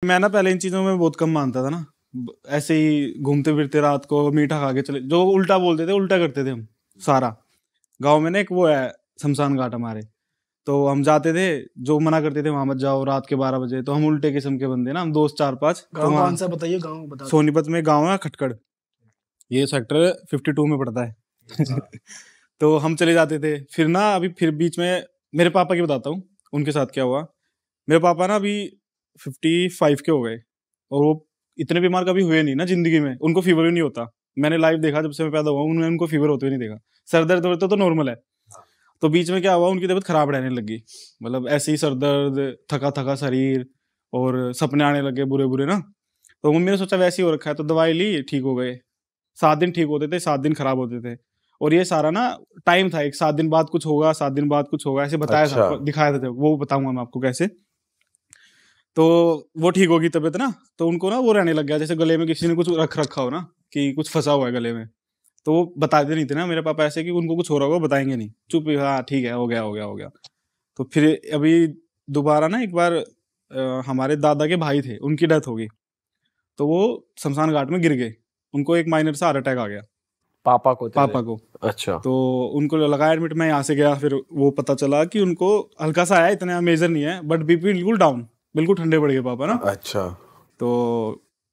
मैं ना पहले इन चीज़ों में बहुत कम मानता था ना, ऐसे ही घूमते फिरते रात को मीठा खा के चले, जो उल्टा बोलते थे उल्टा करते थे हम सारा। गाँव में ना एक वो है शमशान घाट हमारे, तो हम जाते थे, जो मना करते थे वहाँ मत जाओ रात के 12 बजे, तो हम उल्टे किस्म के बंदे ना, हम दोस्त 4-5। तो गांव वहाँ कौन सा बताइए, गांव बता दो। सोनीपत में गाँव है खटकड़, ये सेक्टर 52 में पड़ता है। तो हम चले जाते थे, फिर ना अभी फिर बीच में मेरे पापा की बताता हूँ उनके साथ क्या हुआ। मेरे पापा ना अभी 55 के हो गए, और वो इतने बीमार कभी हुए नहीं ना जिंदगी में, उनको फीवर भी नहीं होता। मैंने लाइव देखा जब से मैं पैदा हुआ हूँ, उनको फीवर होते हुए नहीं देखा। सर दर्द होता तो नॉर्मल है। तो बीच में क्या हुआ, उनकी तबीयत खराब रहने लगी, मतलब ऐसे ही सर दर्द, थका थका शरीर, और सपने आने लगे बुरे बुरे ना। तो मम्मी ने सोचा वैसे ही हो रखा है, तो दवाई ली, ठीक हो गए। 7 दिन ठीक होते थे, 7 दिन खराब होते थे। और ये सारा ना टाइम था, एक 7 दिन बाद कुछ होगा, 7 दिन बाद कुछ होगा, ऐसे बताया था, अच्छा। दिखाया था, वो बताऊंगा मैं आपको कैसे। तो वो ठीक होगी तबीयत ना, तो उनको ना वो रहने लग गया, जैसे गले में किसी ने कुछ रख रखा हो ना, कि कुछ फंसा हुआ है गले में। तो वो बताते नहीं थे ना मेरे पापा, ऐसे कि उनको कुछ हो रहा होगा, बताएंगे नहीं, चुप, हाँ ठीक है, हो गया हो गया हो गया। तो फिर अभी दोबारा ना एक बार हमारे दादा के भाई थे, उनकी डेथ हो गई, तो वो शमशान घाट में गिर गए, उनको एक माइनर सा हार्ट अटैक आ गया, पापा को तेरे? पापा को। अच्छा। तो उनको लगा एडमिट, मैं यहाँ से गया, फिर वो पता चला कि उनको हल्का सा आया, इतना मेजर नहीं है, बट बीपी बिल्कुल डाउन, बिल्कुल ठंडे पड़ गए पापा ना। अच्छा। तो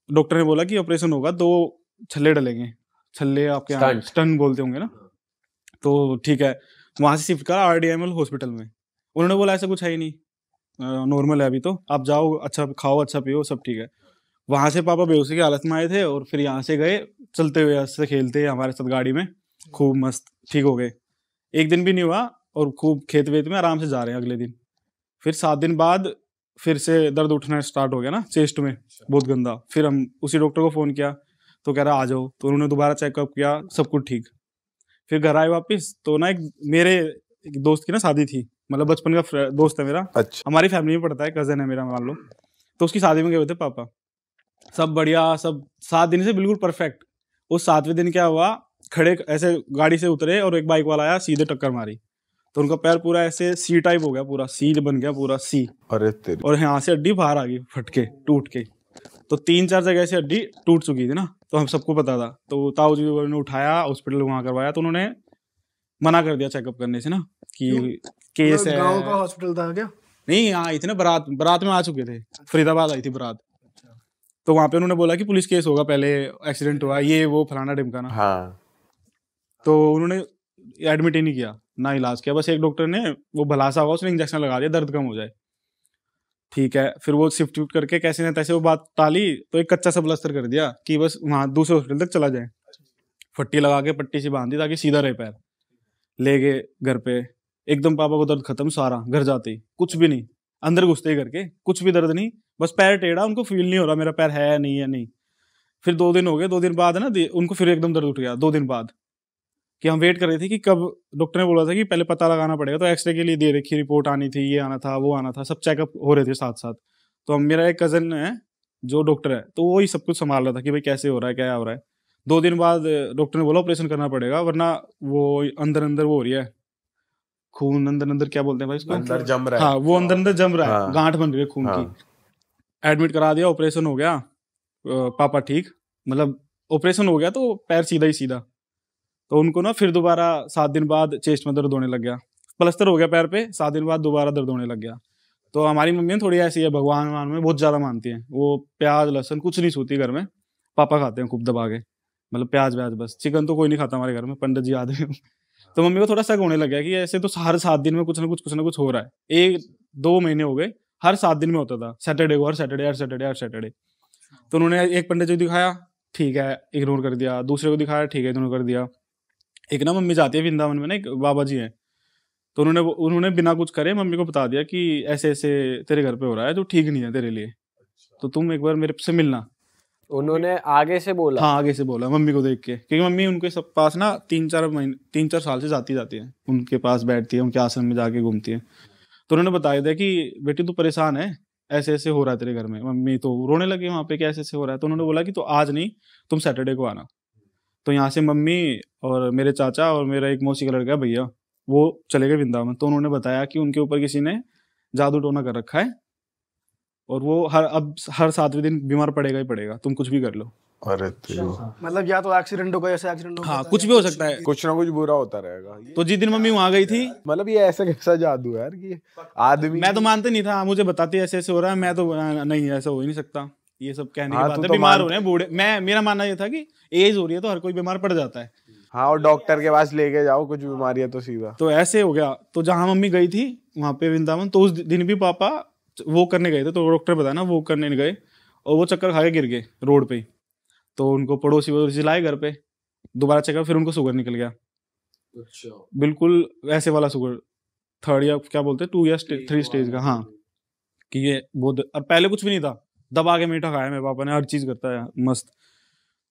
डॉक्टर ने बोला कि ऑपरेशन होगा, 2 छल्ले डलेंगे, छल्ले आपके यहाँ स्टंट। स्टन बोलते होंगे ना। तो ठीक है, वहां से शिफ्ट करा RDML हॉस्पिटल में। उन्होंने बोला ऐसा कुछ है ही नहीं, नॉर्मल है अभी, तो आप जाओ, अच्छा खाओ, अच्छा पियो, सब ठीक है। वहां से पापा बेहोशी की हालत में आए थे, और फिर यहाँ से गए चलते हुए, हंसते खेलते हमारे साथ गाड़ी में, खूब मस्त ठीक हो गए। एक दिन भी नहीं हुआ, और खूब खेत वेत में आराम से जा रहे हैं अगले दिन। फिर 7 दिन बाद फिर से दर्द उठना स्टार्ट हो गया ना चेस्ट में, बहुत गंदा। फिर हम उसी डॉक्टर को फोन किया, तो कह रहा आ जाओ, तो उन्होंने दोबारा चेकअप किया, सब कुछ ठीक। फिर घर आए वापस, तो ना एक मेरे एक दोस्त की ना शादी थी, मतलब बचपन का दोस्त है मेरा, अच्छा। हमारी फैमिली में पड़ता है, कजन है मेरा मान लो। तो उसकी शादी में गए हुए थे पापा, सब बढ़िया, सब 7 दिन से बिल्कुल परफेक्ट। उस 7वें दिन क्या हुआ, खड़े ऐसे गाड़ी से उतरे, और एक बाइक वाला आया, सीधे टक्कर मारी, तो उनका पैर पूरा ऐसे सी टाइप हो गया, पूरा सी बन गया, पूरा सी। अरे तेरी। और यहाँ से हड्डी बाहर आ गई फट के, टूट के। तो 3-4 जगह से हड्डी टूट चुकी थी ना, तो हम सबको पता था। तो ताऊ जी ने उठाया, हॉस्पिटल वहां करवाया, तो उन्होंने मना कर दिया चेकअप करने से ना, कि केस है। गांव का हॉस्पिटल था क्या? नहीं, यहाँ आई थी ना, बारात बारात में आ चुके थे, फरीदाबाद आई थी बारात। तो वहां पे उन्होंने बोला कि पुलिस केस होगा, पहले एक्सीडेंट हुआ, ये वो फलाना ढिमकाना। हाँ। तो उन्होंने एडमिट ही नहीं किया, ना इलाज किया, बस एक डॉक्टर ने वो भलासा हुआ, उसने इंजेक्शन लगा दिया, दर्द कम हो जाए। ठीक है, फिर वो शिफ्ट करके कैसे न तैसे वो बात टाली, तो एक कच्चा सा प्लास्टर कर दिया कि बस वहां दूसरे हॉस्पिटल तक चला जाए। पट्टी लगा के पट्टी सी बांध दी ताकि सीधा रहे पैर। ले गए घर पे, एकदम पापा को दर्द खत्म सारा, घर जाते ही कुछ भी नहीं, अंदर घुसते ही करके कुछ भी दर्द नहीं, बस पैर टेढ़ा, उनको फील नहीं हो रहा मेरा पैर है नहीं है नहीं। फिर 2 दिन हो गए, 2 दिन बाद ना उनको फिर एकदम दर्द उठ गया 2 दिन बाद, कि हम वेट कर रहे थे कि कब। डॉक्टर ने बोला था कि पहले पता लगाना पड़ेगा, तो एक्सरे के लिए दे रखी, रिपोर्ट आनी थी, ये आना था, वो आना था, सब चेकअप हो रहे थे साथ साथ। तो हम, मेरा एक कजन है जो डॉक्टर है, तो वो ही सब कुछ संभाल रहा था कि भाई कैसे हो रहा है, क्या हो रहा है। 2 दिन बाद डॉक्टर ने बोला ऑपरेशन करना पड़ेगा, वरना वो अंदर अंदर वो हो रही है, खून अंदर अंदर क्या बोलते हैं भाई इसको, अंदर जम रहा है। हाँ वो अंदर अंदर जम रहा है, हाँ। गांठ बन रही है खून की। हाँ। एडमिट करा दिया, ऑपरेशन हो गया, पापा ठीक, मतलब ऑपरेशन हो गया तो पैर सीधा ही सीधा। तो उनको ना फिर दोबारा 7 दिन बाद चेस्ट में दर्द होने लग गया, प्लास्टर हो गया पैर पे, 7 दिन बाद दोबारा दर्द होने लग गया। तो हमारी मम्मी थोड़ी ऐसी है, भगवान वगवान में बहुत ज्यादा मानती हैं, वो प्याज लहसुन कुछ नहीं छूती घर में, पापा खाते हैं खूब दबा के, मतलब प्याज व्याज बस, चिकन तो कोई नहीं खाता हमारे घर में, पंडित जी आदमी। तो मम्मी को थोड़ा शक होने लग गया कि ऐसे तो हर 7 दिन में कुछ ना कुछ हो रहा है। 1-2 महीने हो गए, हर 7 दिन में होता था, सैटरडे को, हर सैटरडे हर सैटरडे हर सैटरडे। तो उन्होंने एक पंडित जी को दिखाया, ठीक है इग्नोर कर दिया, दूसरे को दिखाया, ठीक है इग्नोर कर दिया। एक ना मम्मी जाती है वृंदावन में ना, एक बाबा जी हैं, तो उन्होंने उन्होंने बिना कुछ करे मम्मी को बता दिया कि ऐसे ऐसे तेरे घर पे हो रहा है, तो ठीक नहीं है तेरे लिए, तो तुम एक बार मेरे से मिलना। उन्होंने आगे से बोला? हाँ आगे से बोला, मम्मी को देख के, क्योंकि मम्मी उनके सब पास ना 3-4 साल से जाती है, उनके पास बैठती है, उनके आश्रम में जाके घूमती है। तो उन्होंने बताया था कि बेटी तू परेशान है, ऐसे ऐसे हो रहा है तेरे घर में। मम्मी तो रोने लगी वहाँ पे कि ऐसे ऐसे हो रहा है। तो उन्होंने बोला कि तो आज नहीं, तुम सैटरडे को आना। तो यहाँ से मम्मी और मेरे चाचा और मेरा एक मौसी का लड़का भैया, वो चले गए वृंदावन। तो उन्होंने बताया कि उनके ऊपर किसी ने जादू टोना कर रखा है, और वो हर 7वें दिन बीमार पड़ेगा ही पड़ेगा, तुम कुछ भी कर लो। अरे मतलब या तो एक्सीडेंट होगा, ऐसे एक्सीडेंट होगा, हाँ, कुछ भी हो सकता है, कुछ ना कुछ बुरा होता रहेगा। तो जिस दिन मम्मी वहां गई थी, मतलब ये ऐसा कैसा जादू है यार कि आदमी, मैं तो मानते नहीं था, मुझे बताते ऐसे ऐसे हो रहा है, मैं तो नहीं, ऐसा हो ही नहीं सकता, ये सब कहने की हाँ, बात तू है, तो बीमार हो रहे हैं बूढ़े। मेरा मानना ये था कि एज हो रही है तो हर कोई बीमार पड़ जाता है। हाँ, और डॉक्टर के पास लेके जाओ कुछ बीमारी है तो सीधा। तो ऐसे हो गया। तो जहां मम्मी गई थी वहां पे वृंदावन, तो उस दिन भी पापा वो करने गए थे, तो डॉक्टर बताया ना वो करने नहीं गए, और वो चक्कर खा के गिर गए रोड पे ही। तो उनको पड़ोसी वड़ोसी लाए घर पे, दोबारा चेकअप, फिर उनको शुगर निकल गया। अच्छा, बिल्कुल वैसे वाला शुगर, 3rd या क्या बोलते हैं 2 या 3 स्टेज का। हाँ, कि ये बहुत, और पहले कुछ भी नहीं था, दबा के मीठा खाया मेरे पापा ने, हर चीज करता है मस्त।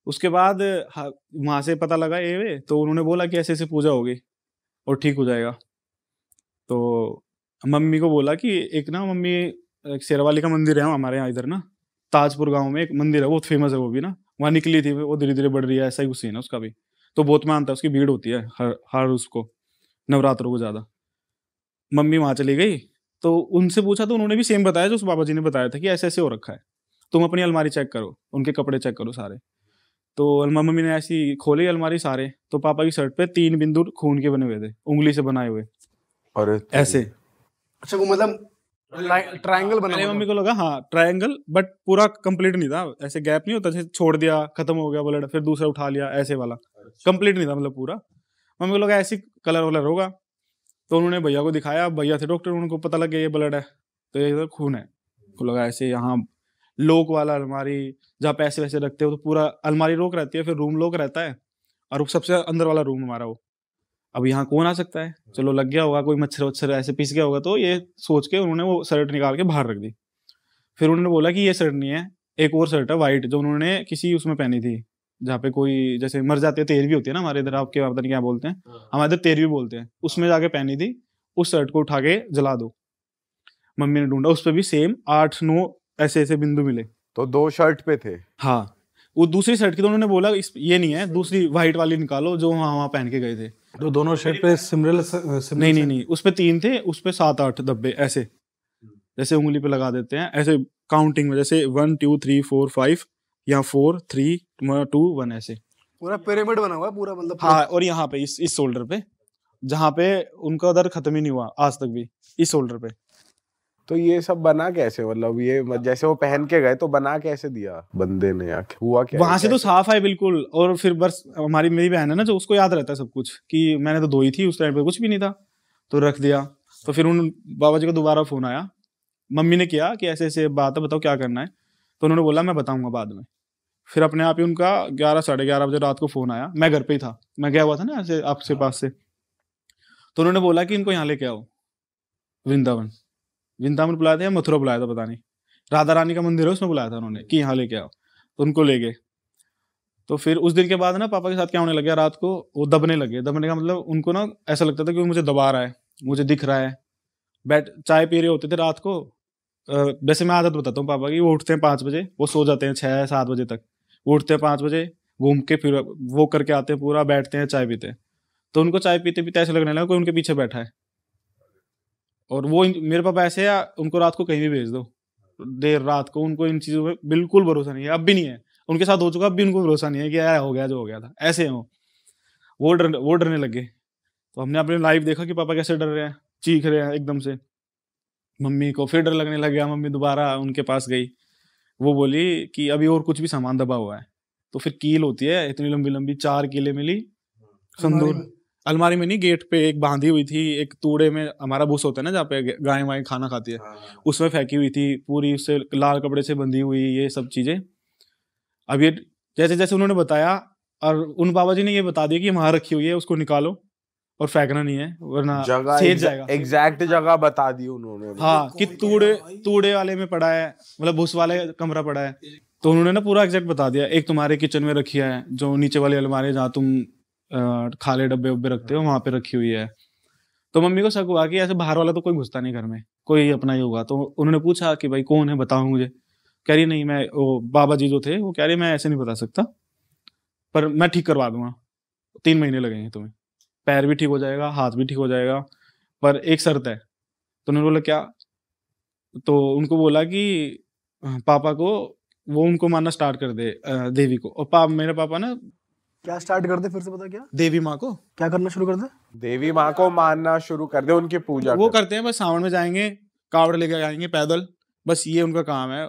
उसके बाद वहां से पता लगा ये, तो उन्होंने बोला कि ऐसे ऐसे पूजा होगी और ठीक हो जाएगा। तो मम्मी को बोला कि एक ना मम्मी, एक शेरवाली का मंदिर है हमारे यहाँ इधर ना, ताजपुर गांव में एक मंदिर है, बहुत फेमस है वो भी ना, वहाँ निकली थी वो, धीरे धीरे बढ़ रही है, ऐसा ही कुछ सीन है उसका भी। तो बहुत मानता है, उसकी भीड़ होती है हर उसको नवरात्रों को ज्यादा। मम्मी वहां चली गई, तो उनसे पूछा तो उन्होंने भी सेम बताया जो उस बाबा जी ने बताया था कि ऐसे ऐसे हो रखा है, तुम अपनी अलमारी चेक करो, उनके कपड़े चेक करो सारे। तो मम्मी ने ऐसी खोली अलमारी सारे, तो पापा की शर्ट पे 3 बिंदु खून के बने हुए थे, उंगली से बनाए हुए अरे ऐसे। अच्छा, वो मतलब ट्रायंगल बना पहले हुआ मम्मी को लगा हाँ ट्रायंगल, बट पूरा कंप्लीट नहीं था, ऐसे गैप नहीं होता, जैसे छोड़ दिया खत्म हो गया ब्लड, फिर दूसरा उठा लिया, ऐसे वाला कंप्लीट नहीं था, मतलब पूरा। मम्मी को लगा ऐसी कलर वलर होगा, तो उन्होंने भैया को दिखाया, भैया थे डॉक्टर, उनको पता लग गया ये ब्लड है, तो ये तो खून है। को लगा ऐसे यहाँ लॉक वाला अलमारी, जहाँ पैसे वैसे रखते हो, तो पूरा अलमारी लॉक रहती है, फिर रूम लॉक रहता है, और वो सबसे अंदर वाला रूम हमारा वो। अब यहाँ कौन आ सकता है, चलो लग गया होगा कोई मच्छर वच्छर ऐसे पिस गया होगा, तो ये सोच के उन्होंने वो शर्ट निकाल के बाहर रख दी। फिर उन्होंने बोला कि ये शर्ट नहीं है, एक और शर्ट है वाइट, जो उन्होंने किसी उसमें पहनी थी, जहाँ पे कोई जैसे मर जाते हैं, तेरवी होती है ना हमारे इधर, आपके पता नहीं क्या बोलते हैं, हमारे इधर तेरवी बोलते हैं, उसमें जाके पहनी थी, उस शर्ट को उठा के जला दो। मम्मी ने ढूंढा, उस पर भी सेम 8-9 ऐसे ऐसे बिंदु मिले। तो 2 शर्ट पे थे। हाँ, वो दूसरी शर्ट की, तो उन्होंने बोला ये नहीं है, दूसरी व्हाइट वाली निकालो जो वहाँ पहन के गए थे। तो दोनों शर्ट पे सिमरल नहीं, उस पे 3 थे, उस पे 7-8 धब्बे ऐसे, जैसे उंगली पे लगा देते हैं ऐसे काउंटिंग में, जैसे 1 2 3 4 5 या 4 3 2 1 ऐसे पूरा पिरामिड बना हुआ है पूरा, मतलब हाँ। और यहाँ पे इस शोल्डर पे, जहाँ पे उनका दर्द खत्म ही नहीं हुआ आज तक भी, इस शोल्डर पे। तो ये सब बना कैसे, मतलब ये जैसे वो पहन के गए तो बना कैसे दिया बंदे ने, या हुआ क्या? वहां से तो साफ है बिल्कुल। और फिर बस मेरी बहन है ना, जो उसको याद रहता है सब कुछ, कि मैंने तो धोई थी उस टाइम पे, कुछ भी नहीं था, तो रख दिया। तो फिर उन बाबा जी का दोबारा फोन आया, मम्मी ने किया कि ऐसे ऐसे बात है, बताओ क्या करना है। तो उन्होंने बोला मैं बताऊंगा बाद में। फिर अपने आप ही उनका 11-11:30 बजे रात को फोन आया, मैं घर पे ही था, मैं गया हुआ था ना ऐसे आपके पास से। तो उन्होंने बोला कि इनको यहाँ लेके आओ वृंदावन। वृंदावन बुलाया था या मथुरा बुलाया था पता नहीं, राधा रानी का मंदिर है उसमें बुलाया था उन्होंने कि यहाँ लेके आओ, तो उनको ले गए। तो फिर उस दिन के बाद ना पापा के साथ क्या होने लग गया, रात को वो दबने लगे। दबने का मतलब उनको ना ऐसा लगता था कि वो मुझे दबा रहा है, मुझे दिख रहा है। बैठ चाय पी रहे होते थे रात को, वैसे मैं आदत बताता हूँ पापा की, वो उठते हैं 5 बजे, वो सो जाते हैं 6-7 बजे तक, वो उठते हैं 5 बजे, घूम के फिर वो करके आते हैं पूरा, बैठते हैं चाय पीते हैं। तो उनको चाय पीते पीते ऐसे लगने लगा कोई उनके पीछे बैठा है। और वो मेरे पापा ऐसे है, उनको रात को कहीं भी भेज दो, देर रात को, उनको इन चीज़ों में बिल्कुल भरोसा नहीं है, अब भी नहीं है। उनके साथ हो चुका, अब भी उनको भरोसा नहीं है कि यार हो गया जो हो गया था, ऐसे हो। वो डरने लगे। तो हमने अपने लाइव देखा कि पापा कैसे डर रहे हैं, चीख रहे हैं एकदम से। मम्मी को फिर डर लगने लग गया, मम्मी दोबारा उनके पास गई, वो बोली कि अभी और कुछ भी सामान दबा हुआ है। तो फिर कील होती है इतनी लंबी लंबी, 4 कीलें मिली संदूर, अलमारी में नहीं, गेट पे एक बांधी हुई थी, एक तूड़े में हमारा भूस होता है ना जहाँ पे गाय वाय खाना खाती है, उसमें फेंकी हुई थी पूरी, उससे लाल कपड़े से बंधी हुई, ये सब चीजें। अब ये जैसे जैसे उन्होंने बताया, और उन बाबा जी ने ये बता दिया कि वहां रखी हुई है, उसको निकालो और फेंकना नहीं है वरना सेज जाएगा। एग्जैक्ट जगह बता दी उन्होंने। हाँ, कि तूड़े वाले में पड़ा है, मतलब भूस वाले कमरा पड़ा है। तो उन्होंने ना पूरा एग्जैक्ट बता दिया। एक तुम्हारे किचन में रखी है, जो नीचे वाली अलमारी जहाँ तुम खाले डब्बे उब्बे रखते हो, वहां पे रखी हुई है। तो मम्मी को शक हुआ कि ऐसे बाहर वाला तो कोई घुसता नहीं घर में, कोई अपना ही होगा। तो उन्होंने पूछा कि भाई कौन है, बताओ मुझे। कह रही नहीं, मैं वो बाबा जी जो थे वो कह रही मैं ऐसे नहीं बता सकता, पर मैं ठीक करवा दूंगा, 3 महीने लगेंगे तुम्हें, पैर भी ठीक हो जाएगा, हाथ भी ठीक हो जाएगा, पर एक शर्त है। तो उन्होंने बोला क्या? तो उनको बोला कि पापा को वो उनको मानना स्टार्ट कर दे, देवी को। और मेरे पापा ना क्या स्टार्ट कर दे, फिर से पता क्या देवी माँ को क्या करना शुरू कर दे? देवी माँ को मानना शुरू कर दे, उनकी पूजा वो कर। करते हैं, बस सावन में जाएंगे, कावड़ लेके जाएंगे पैदल, बस ये उनका काम है।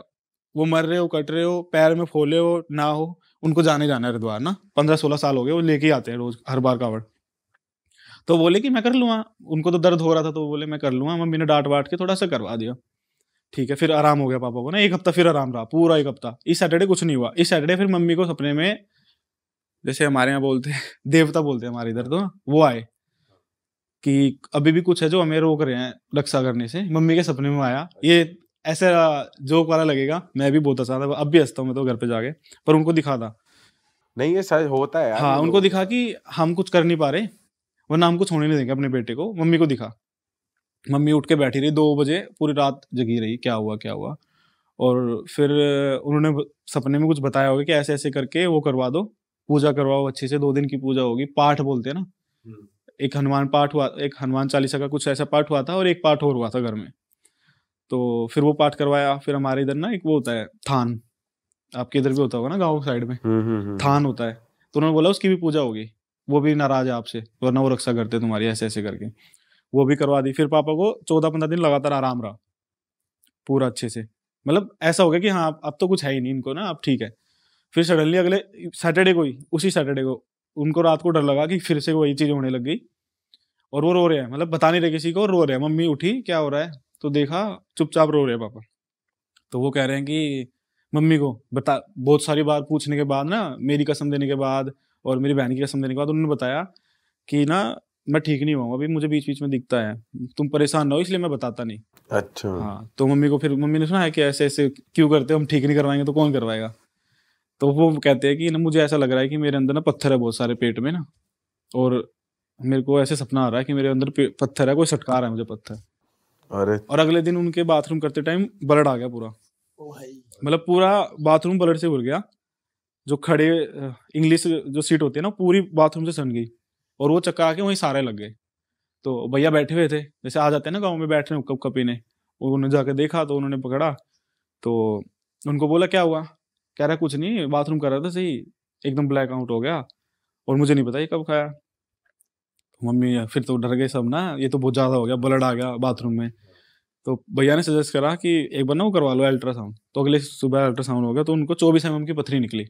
वो मर रहे हो, कट रहे हो, पैर में फोले हो ना हो, उनको जाने जाना है हरिद्वार ना। 15-16 साल हो गए, वो लेके आते हैं रोज हर बार कावड़। तो बोले कि मैं कर लूंगा, उनको तो दर्द हो रहा था तो बोले मैं कर लूंगा। मम्मी ने डांट वाट के थोड़ा सा करवा दिया, ठीक है। फिर आराम हो गया पापा को ना, 1 हफ्ता फिर आराम रहा, पूरा 1 हफ्ता। इस सैटरडे कुछ नहीं हुआ। इस सैटरडे फिर मम्मी को सपने में, जैसे हमारे यहाँ बोलते हैं देवता बोलते हैं हमारे इधर, तो वो आए कि अभी भी कुछ है जो हमें रोक रहे हैं रक्षा करने से। मम्मी के सपने में आया। ये ऐसा जोक वाला लगेगा, मैं भी बहुत हंसा था, अब भी हंसता हूँ मैं तो घर पे जाके, पर उनको दिखा था। नहीं, ये सच होता है यार। हाँ, ये उनको लोग- दिखा कि हम कुछ कर नहीं पा रहे, वरना हम कुछ होने नहीं देंगे अपने बेटे को। मम्मी को दिखा, मम्मी उठ के बैठी रही 2 बजे, पूरी रात जगी रही, क्या हुआ क्या हुआ। और फिर उन्होंने सपने में कुछ बताया होगा कि ऐसे ऐसे करके वो करवा दो, पूजा करवाओ अच्छे से, 2 दिन की पूजा होगी। पाठ बोलते हैं ना, एक हनुमान पाठ हुआ, एक हनुमान चालीसा का कुछ ऐसा पाठ हुआ था, और एक पाठ और हुआ था घर में। तो फिर वो पाठ करवाया। फिर हमारे इधर ना एक वो होता है थान, आपके इधर भी होता होगा ना गाँव साइड में, थान होता है। तो उन्होंने बोला उसकी भी पूजा होगी, वो भी नाराज है आपसे, वरना वो रक्षा करते तुम्हारी, ऐसे ऐसे करके वो भी करवा दी। फिर पापा को 14-15 दिन लगातार आराम रहा पूरा अच्छे से, मतलब ऐसा हो गया कि हाँ अब तो कुछ है ही नहीं इनको ना, अब ठीक है। फिर सडनली अगले सैटरडे को ही, उसी सैटरडे को उनको रात को डर लगा कि फिर से वही चीज होने लग गई, और वो रो रहे हैं, मतलब बता नहीं रहे किसी को, और रो रहे हैं। मम्मी उठी, क्या हो रहा है, तो देखा चुपचाप रो रहे हैं पापा। तो वो कह रहे हैं कि मम्मी को बता, बहुत सारी बार पूछने के बाद ना, मेरी कसम देने के बाद और मेरी बहन की कसम देने के बाद, उन्होंने बताया कि ना मैं ठीक नहीं हुआ, अभी मुझे बीच बीच में दिखता है, तुम परेशान ना हो इसलिए मैं बताता नहीं। अच्छा। हाँ, तो मम्मी को, फिर मम्मी ने सुना है कि ऐसे ऐसे क्यों करते हो, हम ठीक नहीं करवाएंगे तो कौन करवाएगा। तो वो कहते हैं कि ना मुझे ऐसा लग रहा है कि मेरे अंदर ना पत्थर है बहुत सारे पेट में ना, और मेरे को ऐसे सपना आ रहा है कि मेरे अंदर पत्थर है, कोई सटका रहा है मुझे पत्थर। अरे और अगले दिन उनके बाथरूम करते टाइम ब्लड आ गया पूरा, मतलब पूरा बाथरूम ब्लड से भर गया। जो खड़े इंग्लिश जो सीट होती है ना, पूरी बाथरूम से सन गई, और वो चक्का आके वहीं सारे लग गए। तो भैया बैठे हुए थे, जैसे आ जाते हैं ना गाँव में, बैठ रहे कप कप पीने, उन्होंने जाके देखा तो उन्होंने पकड़ा। तो उनको बोला क्या हुआ, कह रहा कुछ नहीं, बाथरूम कर रहा था सही, एकदम ब्लैक आउट हो गया, और मुझे नहीं पता ये कब खाया। मम्मी फिर तो डर गए सब ना, ये तो बहुत ज्यादा हो गया, ब्लड आ गया बाथरूम में। तो भैया ने सजेस्ट करा कि एक बार ना वो करवा लो अल्ट्रासाउंड। तो अगले सुबह अल्ट्रासाउंड हो गया, तो उनको 24 mm की पथरी निकली।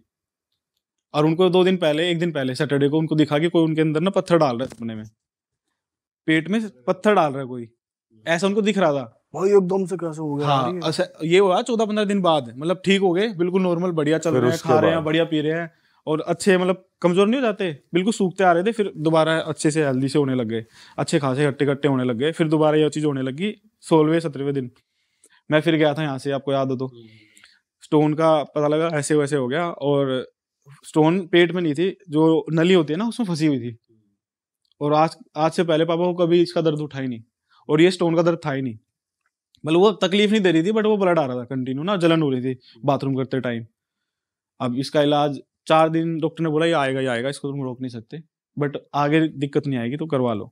और उनको 2 दिन पहले, 1 दिन पहले सैटरडे को उनको दिखा कि कोई उनके अंदर ना पत्थर डाल रहा है, सपने में पेट में पत्थर डाल रहा है कोई, ऐसा उनको दिख रहा था। भाई एकदम से कैसे हो गया यार हाँ, ये? अच्छा ये हुआ 14-15 दिन बाद, मतलब ठीक हो गए, बिल्कुल नॉर्मल, बढ़िया चल फिर रहे हैं, उसके खा रहे हैं, बाद? बढ़िया पी रहे हैं, और अच्छे, मतलब कमजोर नहीं हो जाते, बिल्कुल सूखते आ रहे थे। फिर दोबारा अच्छे से हेल्दी से होने लग गए, अच्छे खासे हट्टे कट्टे होने लग गए। फिर दोबारा ये चीज होने लगी 16वें-17वें दिन। मैं फिर गया था यहाँ से, आपको याद हो तो, स्टोन का पता लगा ऐसे वैसे हो गया, और स्टोन पेट में नहीं थी, जो नली होती है ना उसमें फंसी हुई थी। और आज आज से पहले पापा को कभी इसका दर्द उठा ही नहीं, और ये स्टोन का दर्द था ही नहीं, मतलब वो तकलीफ नहीं दे रही थी, बट वो ब्लड आ रहा था कंटिन्यू ना, जलन हो रही थी बाथरूम करते टाइम। अब इसका इलाज 4 दिन डॉक्टर ने बोला ये आएगा, इसको तुम रोक नहीं सकते, बट आगे दिक्कत नहीं आएगी तो करवा लो।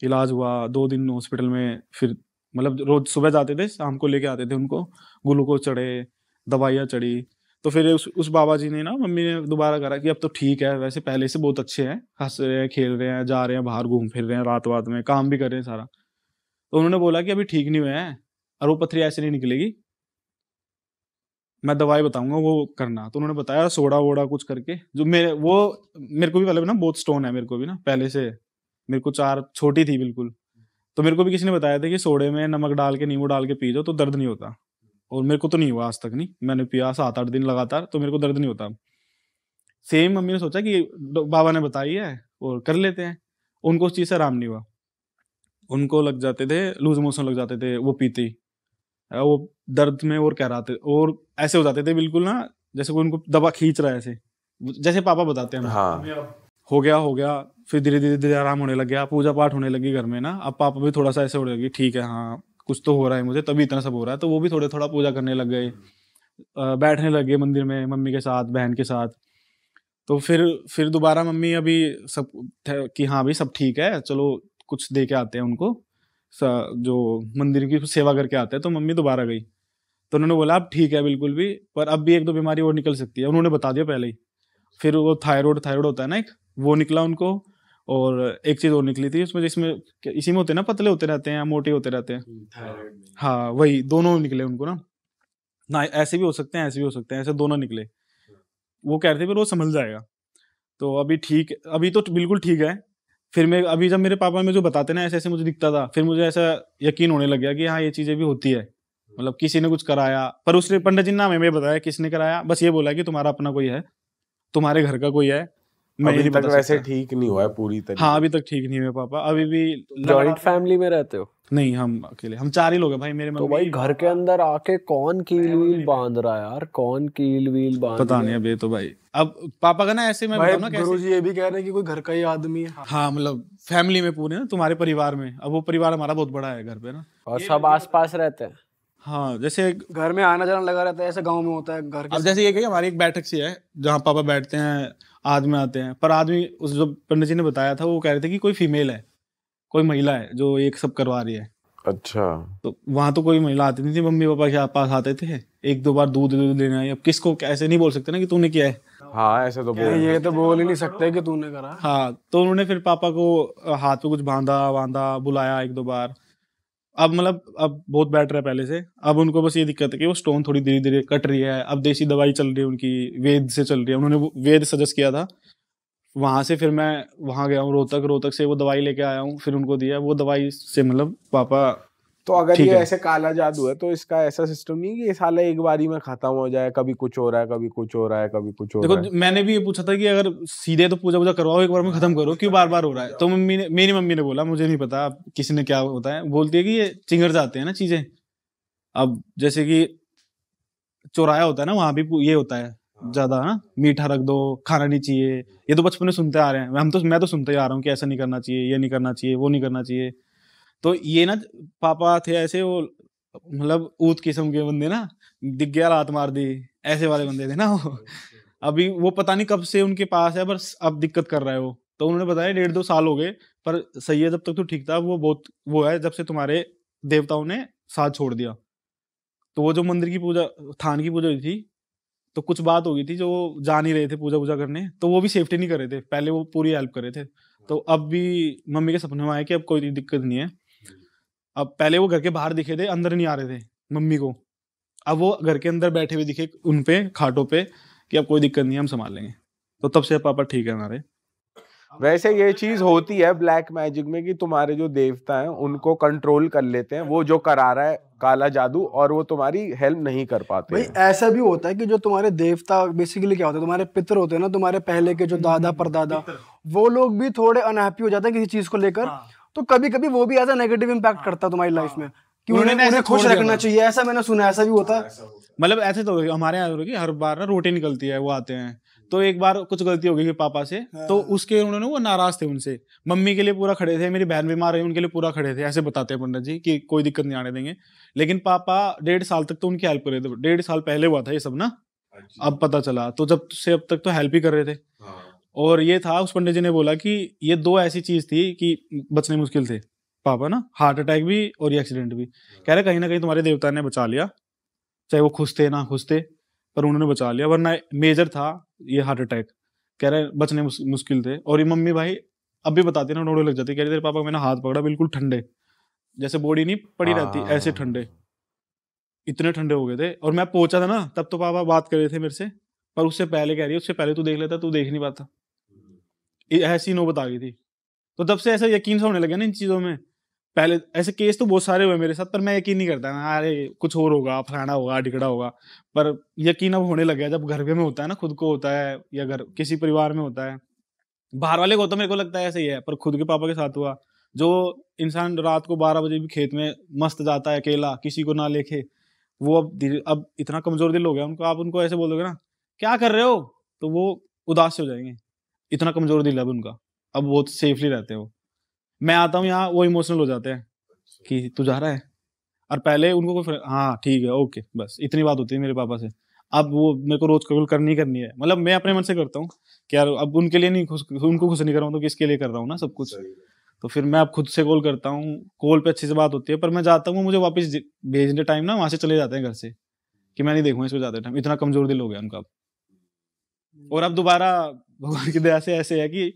इलाज हुआ 2 दिन हॉस्पिटल में, फिर मतलब रोज सुबह जाते थे, शाम को लेके आते थे उनको, ग्लूकोज चढ़े, दवाइयाँ चढ़ी। तो फिर उस बाबा जी ने ना, मम्मी ने दोबारा करा कि अब तो ठीक है, वैसे पहले से बहुत अच्छे हैं, हंस रहे हैं, खेल रहे हैं, जा रहे हैं बाहर, घूम फिर रहे हैं, रात वात में काम भी कर रहे हैं सारा। तो उन्होंने बोला कि अभी ठीक नहीं हुए हैं, और वो पथरी ऐसे नहीं निकलेगी, मैं दवाई बताऊंगा वो करना। तो उन्होंने बताया सोडा वोडा कुछ करके, जो मेरे को भी पहले ना बहुत स्टोन है, मेरे को भी ना पहले से, मेरे को 4 छोटी थी बिल्कुल। तो मेरे को भी किसी ने बताया था कि सोडे में नमक डाल के, नींबू डाल के पी जाओ तो दर्द नहीं होता, और मेरे को तो नहीं हुआ आज तक, नहीं मैंने पिया 7-8 दिन लगातार, तो मेरे को दर्द नहीं होता। सेम मम्मी ने सोचा कि बाबा ने बताई है और कर लेते हैं, उनको उस चीज से आराम नहीं हुआ, उनको लग जाते थे लूज मोशन लग जाते थे वो पीते ही, वो दर्द में और कह रहा थे, और ऐसे हो जाते थे बिल्कुल ना, जैसे कोई उनको दबा खींच रहा है, ऐसे जैसे पापा बताते हैं। हाँ। हो गया, फिर धीरे धीरे धीरे आराम होने लग गया, पूजा पाठ होने लगी घर में ना। अब पापा भी थोड़ा सा ऐसे होने लगी, ठीक है हाँ कुछ तो हो रहा है मुझे, तभी इतना सब हो रहा है। तो वो भी थोड़ा पूजा करने लग गए, बैठने लग गए मंदिर में मम्मी के साथ, बहन के साथ। तो फिर दोबारा मम्मी अभी सब कि हाँ भाई सब ठीक है, चलो कुछ दे के आते हैं उनको, जो मंदिर की सेवा करके आते हैं। तो मम्मी दोबारा गई, तो उन्होंने बोला अब ठीक है बिल्कुल भी, पर अब भी एक दो बीमारी और निकल सकती है, उन्होंने बता दिया पहले ही। फिर वो थायराइड होता है ना एक, वो निकला उनको, और एक चीज और निकली थी उसमें, जिसमें इसी में होते हैं ना, पतले होते रहते हैं या मोटे होते रहते हैं। हाँ वही दोनों निकले उनको ना ऐसे भी हो सकते हैं, ऐसे भी हो सकते हैं, ऐसे दोनों निकले। वो कह रहे थे पर वो संभल जाएगा। तो अभी ठीक, अभी तो बिल्कुल ठीक है। फिर मैं अभी जब मेरे पापा में जो बताते ना ऐसे ऐसे मुझे दिखता था, फिर मुझे ऐसा यकीन होने लग गया कि हाँ ये चीजें भी होती है, मतलब किसी ने कुछ कराया। पर उसने पंडित जी ने ना हमें बताया किसने कराया, बस ये बोला कि तुम्हारा अपना कोई है, तुम्हारे घर का कोई है, मैं ये अभी नहीं तक बता वैसे सकता। ठीक नहीं हुआ है पूरी तरीके हाँ अभी तक ठीक नहीं हुए पापा, अभी भी जॉइंट फैमिली में रहते हो? नहीं, हम अकेले, हम 4 ही लोग हैं भाई, मेरे तो मम्मी। भाई घर के अंदर आके कौन कील वील बांध रहा है यार, कौन कील वील बांध पता रहा नहीं है? अभी तो भाई, अब पापा का ना ऐसे मैं भाई बताऊं ना कैसे। गुरुजी ये भी कह रहे हैं कि कोई घर का ही आदमी है। हाँ मतलब फैमिली में पूरे ना, तुम्हारे परिवार में, अब वो परिवार हमारा बहुत बड़ा है घर पे ना। और सब आस पास रहते हैं? हाँ जैसे घर में आना जाना लगा रहता है, ऐसे गांव में होता है घर अब के। जैसे ये कि हमारी एक बैठक सी है जहाँ पापा बैठते हैं, आदमी आते हैं, पर आदमी उस जो पंडित जी ने बताया था वो कह रहे थे कि कोई फीमेल है, कोई महिला है जो एक सब करवा रही है। अच्छा, तो वहां तो कोई महिला आती नहीं थी, मम्मी पापा के पास आते थे, एक दो बार दूध लेने आई। अब किसको ऐसे नहीं बोल सकते ना कि तूने किया है। हाँ ऐसे तो बोल ये तो बोल ही नहीं सकते कि तूने करा। हाँ तो उन्होंने फिर पापा को हाथ पे कुछ बांधा बुलाया एक दो बार। अब मतलब अब बहुत बेटर है पहले से। अब उनको बस ये दिक्कत है कि वो स्टोन थोड़ी धीरे धीरे कट रही है। अब देसी दवाई चल रही है उनकी, वेद से चल रही है, उन्होंने वो वेद सजेस्ट किया था, वहां से फिर मैं वहां गया हूँ रोहतक से वो दवाई लेके आया हूँ, फिर उनको दिया वो दवाई से, मतलब पापा तो अगर ठीक ये है। ऐसे काला जादू है तो इसका ऐसा सिस्टम नहीं है कि ये साला एक बारी में खत्म हो जाए, कभी कुछ हो रहा है, कभी कुछ हो रहा है, कभी कुछ हो रहा है? देखो मैंने भी ये पूछा था कि अगर सीधे तो पूजा करवाओ, एक बार में खत्म करो, क्यों बार बार हो रहा है। तो मेरी मम्मी ने बोला, मुझे नहीं पता अब किसी ने क्या होता है, बोलती है कि ये चिंगड़ जाते हैं ना चीजें। अब जैसे कि चौराया होता है ना, वहां भी ये होता है ज्यादा ना, मीठा रख दो, खाना नहीं चाहिए। ये तो बचपन में सुनते आ रहे हैं, मैं तो सुनते ही आ रहा हूँ कि ऐसा नहीं करना चाहिए, ये नहीं करना चाहिए, वो नहीं करना चाहिए। तो ये ना पापा थे ऐसे, वो मतलब ऊत किस्म के बंदे ना, दिख गया लात मार दी, ऐसे वाले बंदे थे ना वो। अभी वो पता नहीं कब से उनके पास है, बस अब दिक्कत कर रहा है वो। तो उन्होंने बताया 1.5-2 साल हो गए, पर सही है, जब तक तो ठीक था। वो बहुत वो है जब से तुम्हारे देवताओं ने साथ छोड़ दिया। तो वो जो मंदिर की पूजा, थान की पूजा हुई थी, तो कुछ बात हो गई थी जो वो जा नहीं रहे थे पूजा करने, तो वो भी सेफ्टी नहीं कर रहे थे, पहले वो पूरी हेल्प कर रहे थे। तो अब भी मम्मी के सपने में आया कि अब कोई दिक्कत नहीं है। अब पहले वो घर के बाहर दिखे थे, अंदर नहीं आ रहे थे मम्मी को, अब वो घर के अंदर बैठे हुए दिखे उन पे खाटों पे कि अब कोई दिक्कत नहीं है, हम संभाल लेंगे। तो तब से पापा ठीक है हमारे। वैसे ये चीज होती है ब्लैक मैजिक में कि तुम्हारे जो देवता हैं उनको कंट्रोल कर लेते हैं वो जो करा रहा है काला जादू, और वो तुम्हारी हेल्प नहीं कर पाते भाई हैं। ऐसा भी होता है कि जो तुम्हारे देवता बेसिकली क्या होते हैं, तुम्हारे पितर होते हैं ना, तुम्हारे पहले के जो दादा परदादा, वो लोग भी थोड़े अनहैप्पी हो जाते हैं किसी चीज को लेकर। तो कभी कभी वो भी ऐसा नेगेटिव इम्पैक्ट करता है तुम्हारी लाइफ में कि उन्हें खुश रखना चाहिए, ऐसा मैंने सुना, ऐसा भी होता है। मतलब ऐसे तो हमारे यहाँ कि हर बार ना रोटी निकलती है, वो आते हैं, तो एक बार कुछ गलती हो गई पापा से, तो उसके उन्होंने वो नाराज थे उनसे, मम्मी के लिए पूरा खड़े थे, मेरी बहन बीमार है उनके लिए पूरा खड़े थे, ऐसे बताते हैं पंडित जी कि कोई दिक्कत नहीं आने देंगे। लेकिन पापा 1.5 साल तक तो उनकी हेल्प कर रहे थे, 1.5 साल पहले हुआ था ये सब ना, अब पता चला, तो जब से अब तक तो हेल्प ही कर रहे थे। और ये था, उस पंडित जी ने बोला कि ये 2 ऐसी चीज थी कि बचने मुश्किल थे पापा ना, हार्ट अटैक भी और ये एक्सीडेंट भी। कह रहे कहीं ना कहीं तुम्हारे देवता ने बचा लिया, चाहे वो खुश थे ना खुश थे, पर उन्होंने बचा लिया, वरना मेजर था ये हार्ट अटैक। कह रहे बचने मुश्किल थे। और ये मम्मी भाई अब भी बताती ना, रोने लग जाती, कह रही तेरे पापा को मैंने हाथ पकड़ा, बिल्कुल ठंडे, जैसे बॉडी नहीं पड़ी रहती ऐसे ठंडे, इतने ठंडे हो गए थे। और मैं पहुंचा था ना तब तो पापा बात कर रहे थे मेरे से, पर उससे पहले कह रही है उससे पहले तू देख लेता, तू देख नहीं पाता, ऐसी नौबत आ गई थी। तो तब से ऐसा यकीन सा होने लगा ना इन चीजों में। पहले ऐसे केस तो बहुत सारे हुए मेरे साथ, पर मैं यकीन नहीं करता, अरे कुछ और होगा, फलाना होगा, ढिकड़ा होगा। पर यकीन अब होने लग गया जब घर में होता है ना, खुद को होता है या घर किसी परिवार में होता है। बाहर वाले को तो मेरे को लगता है ऐसे ही है, पर खुद के पापा के साथ हुआ। जो इंसान रात को 12 बजे भी खेत में मस्त जाता है अकेला, किसी को ना लेके, वो अब इतना कमजोर दिल हो गया उनको, आप उनको ऐसे बोलोगे ना क्या कर रहे हो, तो वो उदास से हो जाएंगे, इतना कमजोर दिल है अब उनका। अब बहुत सेफली रहते हैं वो। मैं आता हूँ यहाँ, वो इमोशनल हो जाते हैं कि तू जा रहा है, और पहले उनको कोई हाँ ठीक है ओके, बस इतनी बात होती है मेरे पापा से। अब वो मेरे को रोज कॉल करनी है, मतलब मैं अपने मन से करता हूँ कि यार अब उनके लिए नहीं उनको खुश नहीं कर रहा हूँ तो किसके लिए कर रहा हूँ ना सब कुछ। तो फिर मैं अब खुद से कॉल करता हूँ, कॉल पे अच्छी से बात होती है, पर मैं जाता हूँ, मुझे वापस भेजने टाइम ना वहां से चले जाते हैं घर से, कि मैं नहीं देखूंगा इसको ज्यादा टाइम, इतना कमजोर दिल हो गया उनका। और अब दोबारा भगवान की दया से ऐसे है कि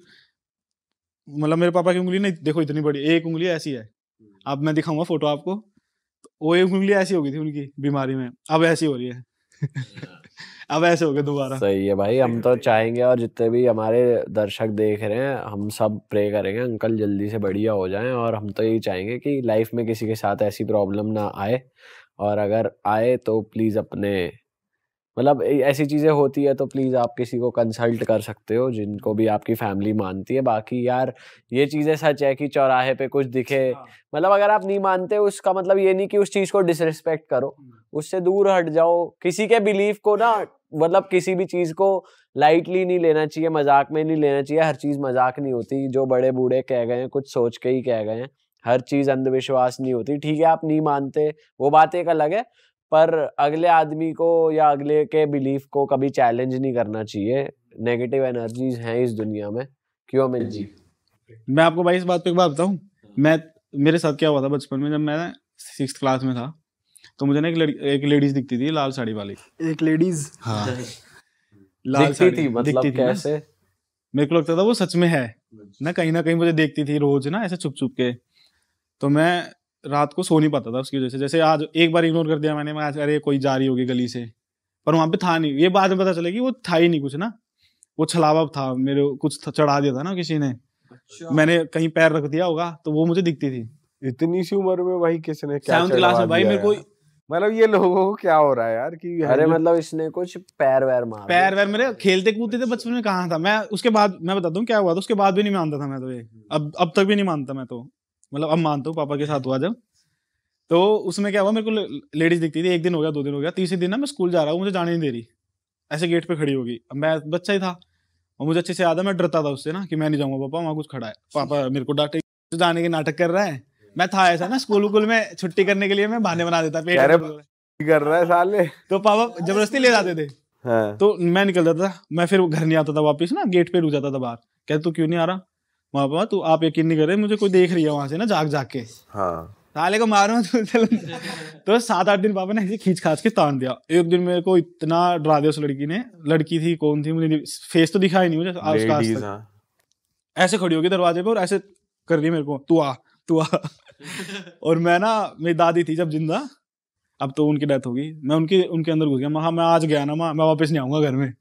मतलब मेरे पापा की उंगली नहीं देखो इतनी बड़ी, एक उंगली ऐसी है, अब मैं दिखाऊंगा फोटो आपको, वो एक उंगली ऐसी हो गई थी उनकी बीमारी में, अब ऐसी हो रही है अब ऐसे हो गए दोबारा। सही है भाई, हम तो चाहेंगे और जितने भी हमारे दर्शक देख रहे हैं हम सब प्रे करेंगे अंकल जल्दी से बढ़िया हो जाएं, और हम तो यही चाहेंगे कि लाइफ में किसी के साथ ऐसी प्रॉब्लम ना आए, और अगर आए तो प्लीज अपने मतलब ऐसी चीजें होती है तो प्लीज आप किसी को कंसल्ट कर सकते हो जिनको भी आपकी फैमिली मानती है। बाकी यार ये चीजें सच है कि चौराहे पे कुछ दिखे, मतलब अगर आप नहीं मानते उसका मतलब ये नहीं कि उस चीज को डिसरिस्पेक्ट करो, उससे दूर हट जाओ। किसी के बिलीफ को ना मतलब किसी भी चीज को लाइटली नहीं लेना चाहिए, मजाक में नहीं लेना चाहिए, हर चीज मजाक नहीं होती। जो बड़े बूढ़े कह गए हैं कुछ सोच के ही कह गए हैं, हर चीज अंधविश्वास नहीं होती। ठीक है आप नहीं मानते वो बात एक अलग है, पर अगले आदमी को या अगले के बिलीफ को कभी चैलेंज नहीं करना चाहिए। नेगेटिव एनर्जीज हैं इस दुनिया में, क्यों अमित जी? मैं आपको भाई इस बात पे एक बात बताऊं, मेरे साथ क्या हुआ था बचपन में, जब मैं 6th क्लास में था तो मुझे ना एक लेडीज दिखती थी लाल साड़ी वाली। एक लेडीज? हाँ लाल साड़ी थी, मतलब कैसे? मेरे को लगता था वो सच में है ना कहीं मुझे देखती थी रोज ना ऐसे छुप छुप के, तो मैं रात को सो नहीं पाता था उसकी वजह से। जैसे आज एक बार इग्नोर कर दिया मैंने, मैं आज अरे कोई जा रही होगी गली से, पर वहां पे था नहीं। ये बाद में पता चला कि वो था ही नहीं कुछ ना, वो छलावा था, मेरे कुछ चढ़ा दिया था ना किसी ने। अच्छा। मैंने कहीं पैर रख दिया होगा तो वो मुझे दिखती थी। इतनी सी उम्र में भाई किसने क्या 7th क्लास में भाई मेरे को, मतलब ये लोगों को क्या हो रहा है यार कि अरे मतलब इसने कुछ पैर वैर मेरे खेलते कूदते थे बचपन में, कहाँ था मैं। उसके बाद मैं बताता हूँ क्या हुआ था, उसके बाद भी नहीं मानता था मैं तो, ये अब तक भी नहीं मानता मैं तो, मतलब अब मानता हूँ, पापा के साथ हुआ जब। तो उसमें क्या हुआ, मेरे को लेडीज दिखती थी, 1 दिन हो गया, 2 दिन हो गया, तीसरे दिन ना मैं स्कूल जा रहा हूँ, मुझे जाने नहीं दे रही, ऐसे गेट पे खड़ी होगी। अब मैं बच्चा ही था और मुझे अच्छे से याद है, मैं डरता था उससे ना कि मैं नहीं जाऊंगा पापा, वहाँ कुछ खड़ा है, पापा मेरे को डांटे, तो जाने के नाटक कर रहा है। मैं था ऐसा ना स्कूल में छुट्टी करने के लिए मैं बहाने बना देता, पेट कर रहा है साले, तो पापा जबरदस्ती ले जाते थे। हाँ। तो मैं निकल जाता था, मैं फिर घर नहीं आता था वापस ना, गेट पे रुक जाता था बाहर। कहते तू क्यों नहीं आ रहा? पापा तू, आप यकीन नहीं कर रहे, मुझे कोई देख रही है वहां से ना जाग के। हाँ। साले को मारो तो 7-8 दिन पापा ने ऐसे खींच खाच के तान दिया। एक दिन मेरे को इतना डरा दिया उस लड़की ने, लड़की थी कौन थी मुझे फेस तो दिखा ही नहीं मुझे आज तक। ऐसे खड़ी होगी दरवाजे पे और ऐसे कर रही है मेरे को, तू आ और मैं ना, मेरी दादी थी जब जिंदा, अब तो उनकी डेथ होगी, मैं उनके अंदर घुस गया। मैं आज गया ना मैं वापस नहीं आऊंगा घर में।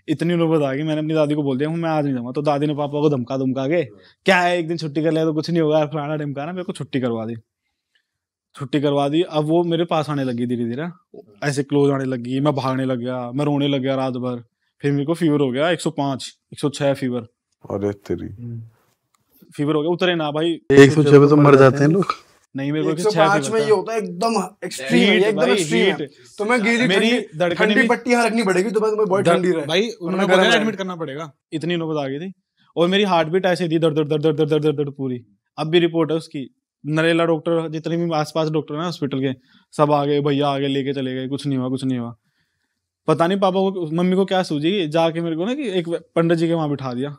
इतनी नौबत आ गई, मैंने अपनी दादी को बोल दिया मैं आज नहीं जाऊंगा। तो दादी ने पापा को धमका के, क्या है एक दिन छुट्टी कर लिया तो कुछ नहीं होगा, फलाना ढिमकाना, मेरे को छुट्टी करवा दी। अब वो मेरे पास आने लगी धीरे धीरे, ऐसे क्लोज आने लगी, मैं भागने लग गया, मैं रोने लग गया रात भर। फिर मेरे को फीवर हो गया 105 106 फीवर। अरे तेरी फीवर हो गया, उतरे ना भाई। 106 पे तो मर जाते हैं लोग। नहीं मेरे को 105 में ये होता है एकदम एक्सट्रीम है, एकदम एक्सट्रीम है। तो मैं मेरी ठंडी पट्टी यहाँ रखनी पड़ेगी, तो मैं बहुत ठंडी रहे भाई, उन्होंने बोला एडमिट करना पड़ेगा, इतनी नौबत आ गई थी। और मेरी हार्ट बीट ऐसे थी दर्द पूरी। अब भी रिपोर्ट है उसकी, नरेला डॉक्टर जितने भी आसपास डॉक्टर है हॉस्पिटल के सब आ गए, भैया आगे लेके चले गए, कुछ नहीं हुआ। पता नहीं पापा को मम्मी को क्या सूझी, जाके मेरे को ना कि एक पंडित जी के वहां बिठा दिया।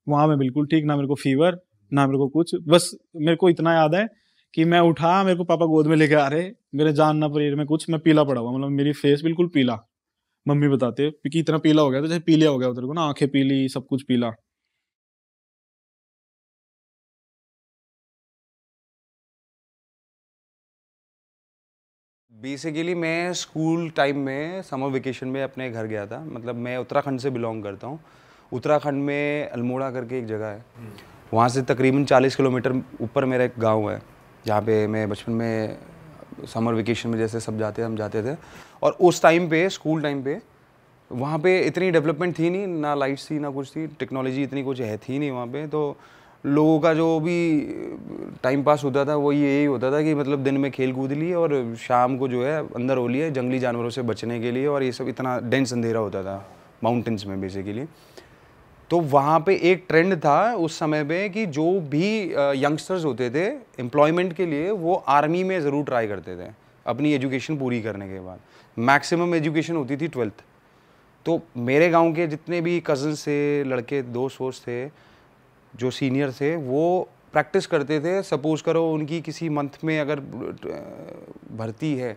वहां मैं बिल्कुल ठीक, ना मेरे को फीवर ना मेरे को कुछ। बस मेरे को इतना याद है कि मैं उठा, मेरे को पापा गोद में लेके आ रहे, मेरे जान ना परीर में कुछ, मैं पीला पड़ा हुआ, मतलब मेरी फेस बिल्कुल पीला। मम्मी बताते कि इतना पीला हो गया था, जैसे पीलिया हो गया उधर को ना, आंखें पीली, सब कुछ पीला। बेसिकली मैं स्कूल टाइम में समर वेकेशन में अपने घर गया था। मतलब मैं उत्तराखंड से बिलोंग करता हूँ। उत्तराखंड में अल्मोड़ा करके एक जगह है, वहाँ से तकरीबन 40 किलोमीटर ऊपर मेरा एक गांव है, जहाँ पे मैं बचपन में समर वेकेशन में जैसे सब जाते हम जाते थे। और उस टाइम पे स्कूल टाइम पे वहाँ पे इतनी डेवलपमेंट थी नहीं, ना लाइट्स थी ना कुछ थी, टेक्नोलॉजी इतनी कुछ है थी नहीं वहाँ पे। तो लोगों का जो भी टाइम पास होता था वो यही होता था कि मतलब दिन में खेल कूद लिए और शाम को जो है अंदर हो लिए जंगली जानवरों से बचने के लिए। और ये सब इतना डेंस अंधेरा होता था माउंटेन्स में बेसिकली। तो वहाँ पे एक ट्रेंड था उस समय पे कि जो भी यंगस्टर्स होते थे एम्प्लॉयमेंट के लिए वो आर्मी में ज़रूर ट्राई करते थे अपनी एजुकेशन पूरी करने के बाद। मैक्सिमम एजुकेशन होती थी 12th। तो मेरे गांव के जितने भी कज़न्स थे, लड़के दोस्त वोस्त थे जो सीनियर थे, वो प्रैक्टिस करते थे। सपोज़ करो उनकी किसी मंथ में अगर भर्ती है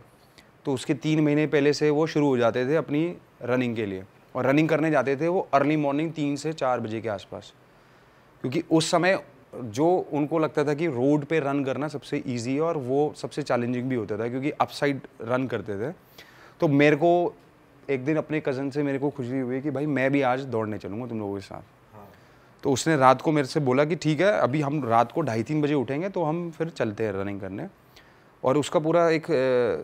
तो उसके 3 महीने पहले से वो शुरू हो जाते थे अपनी रनिंग के लिए, और रनिंग करने जाते थे वो अर्ली मॉर्निंग 3 से 4 बजे के आसपास, क्योंकि उस समय जो उनको लगता था कि रोड पे रन करना सबसे ईजी है और वो सबसे चैलेंजिंग भी होता था, क्योंकि अपसाइड रन करते थे। तो मेरे को एक दिन अपने कज़न से मेरे को खुशी हुई कि भाई मैं भी आज दौड़ने चलूँगा तुम लोगों के साथ। तो उसने रात को मेरे से बोला कि ठीक है, अभी हम रात को 2:30-3 बजे उठेंगे तो हम फिर चलते हैं रनिंग करने। और उसका पूरा एक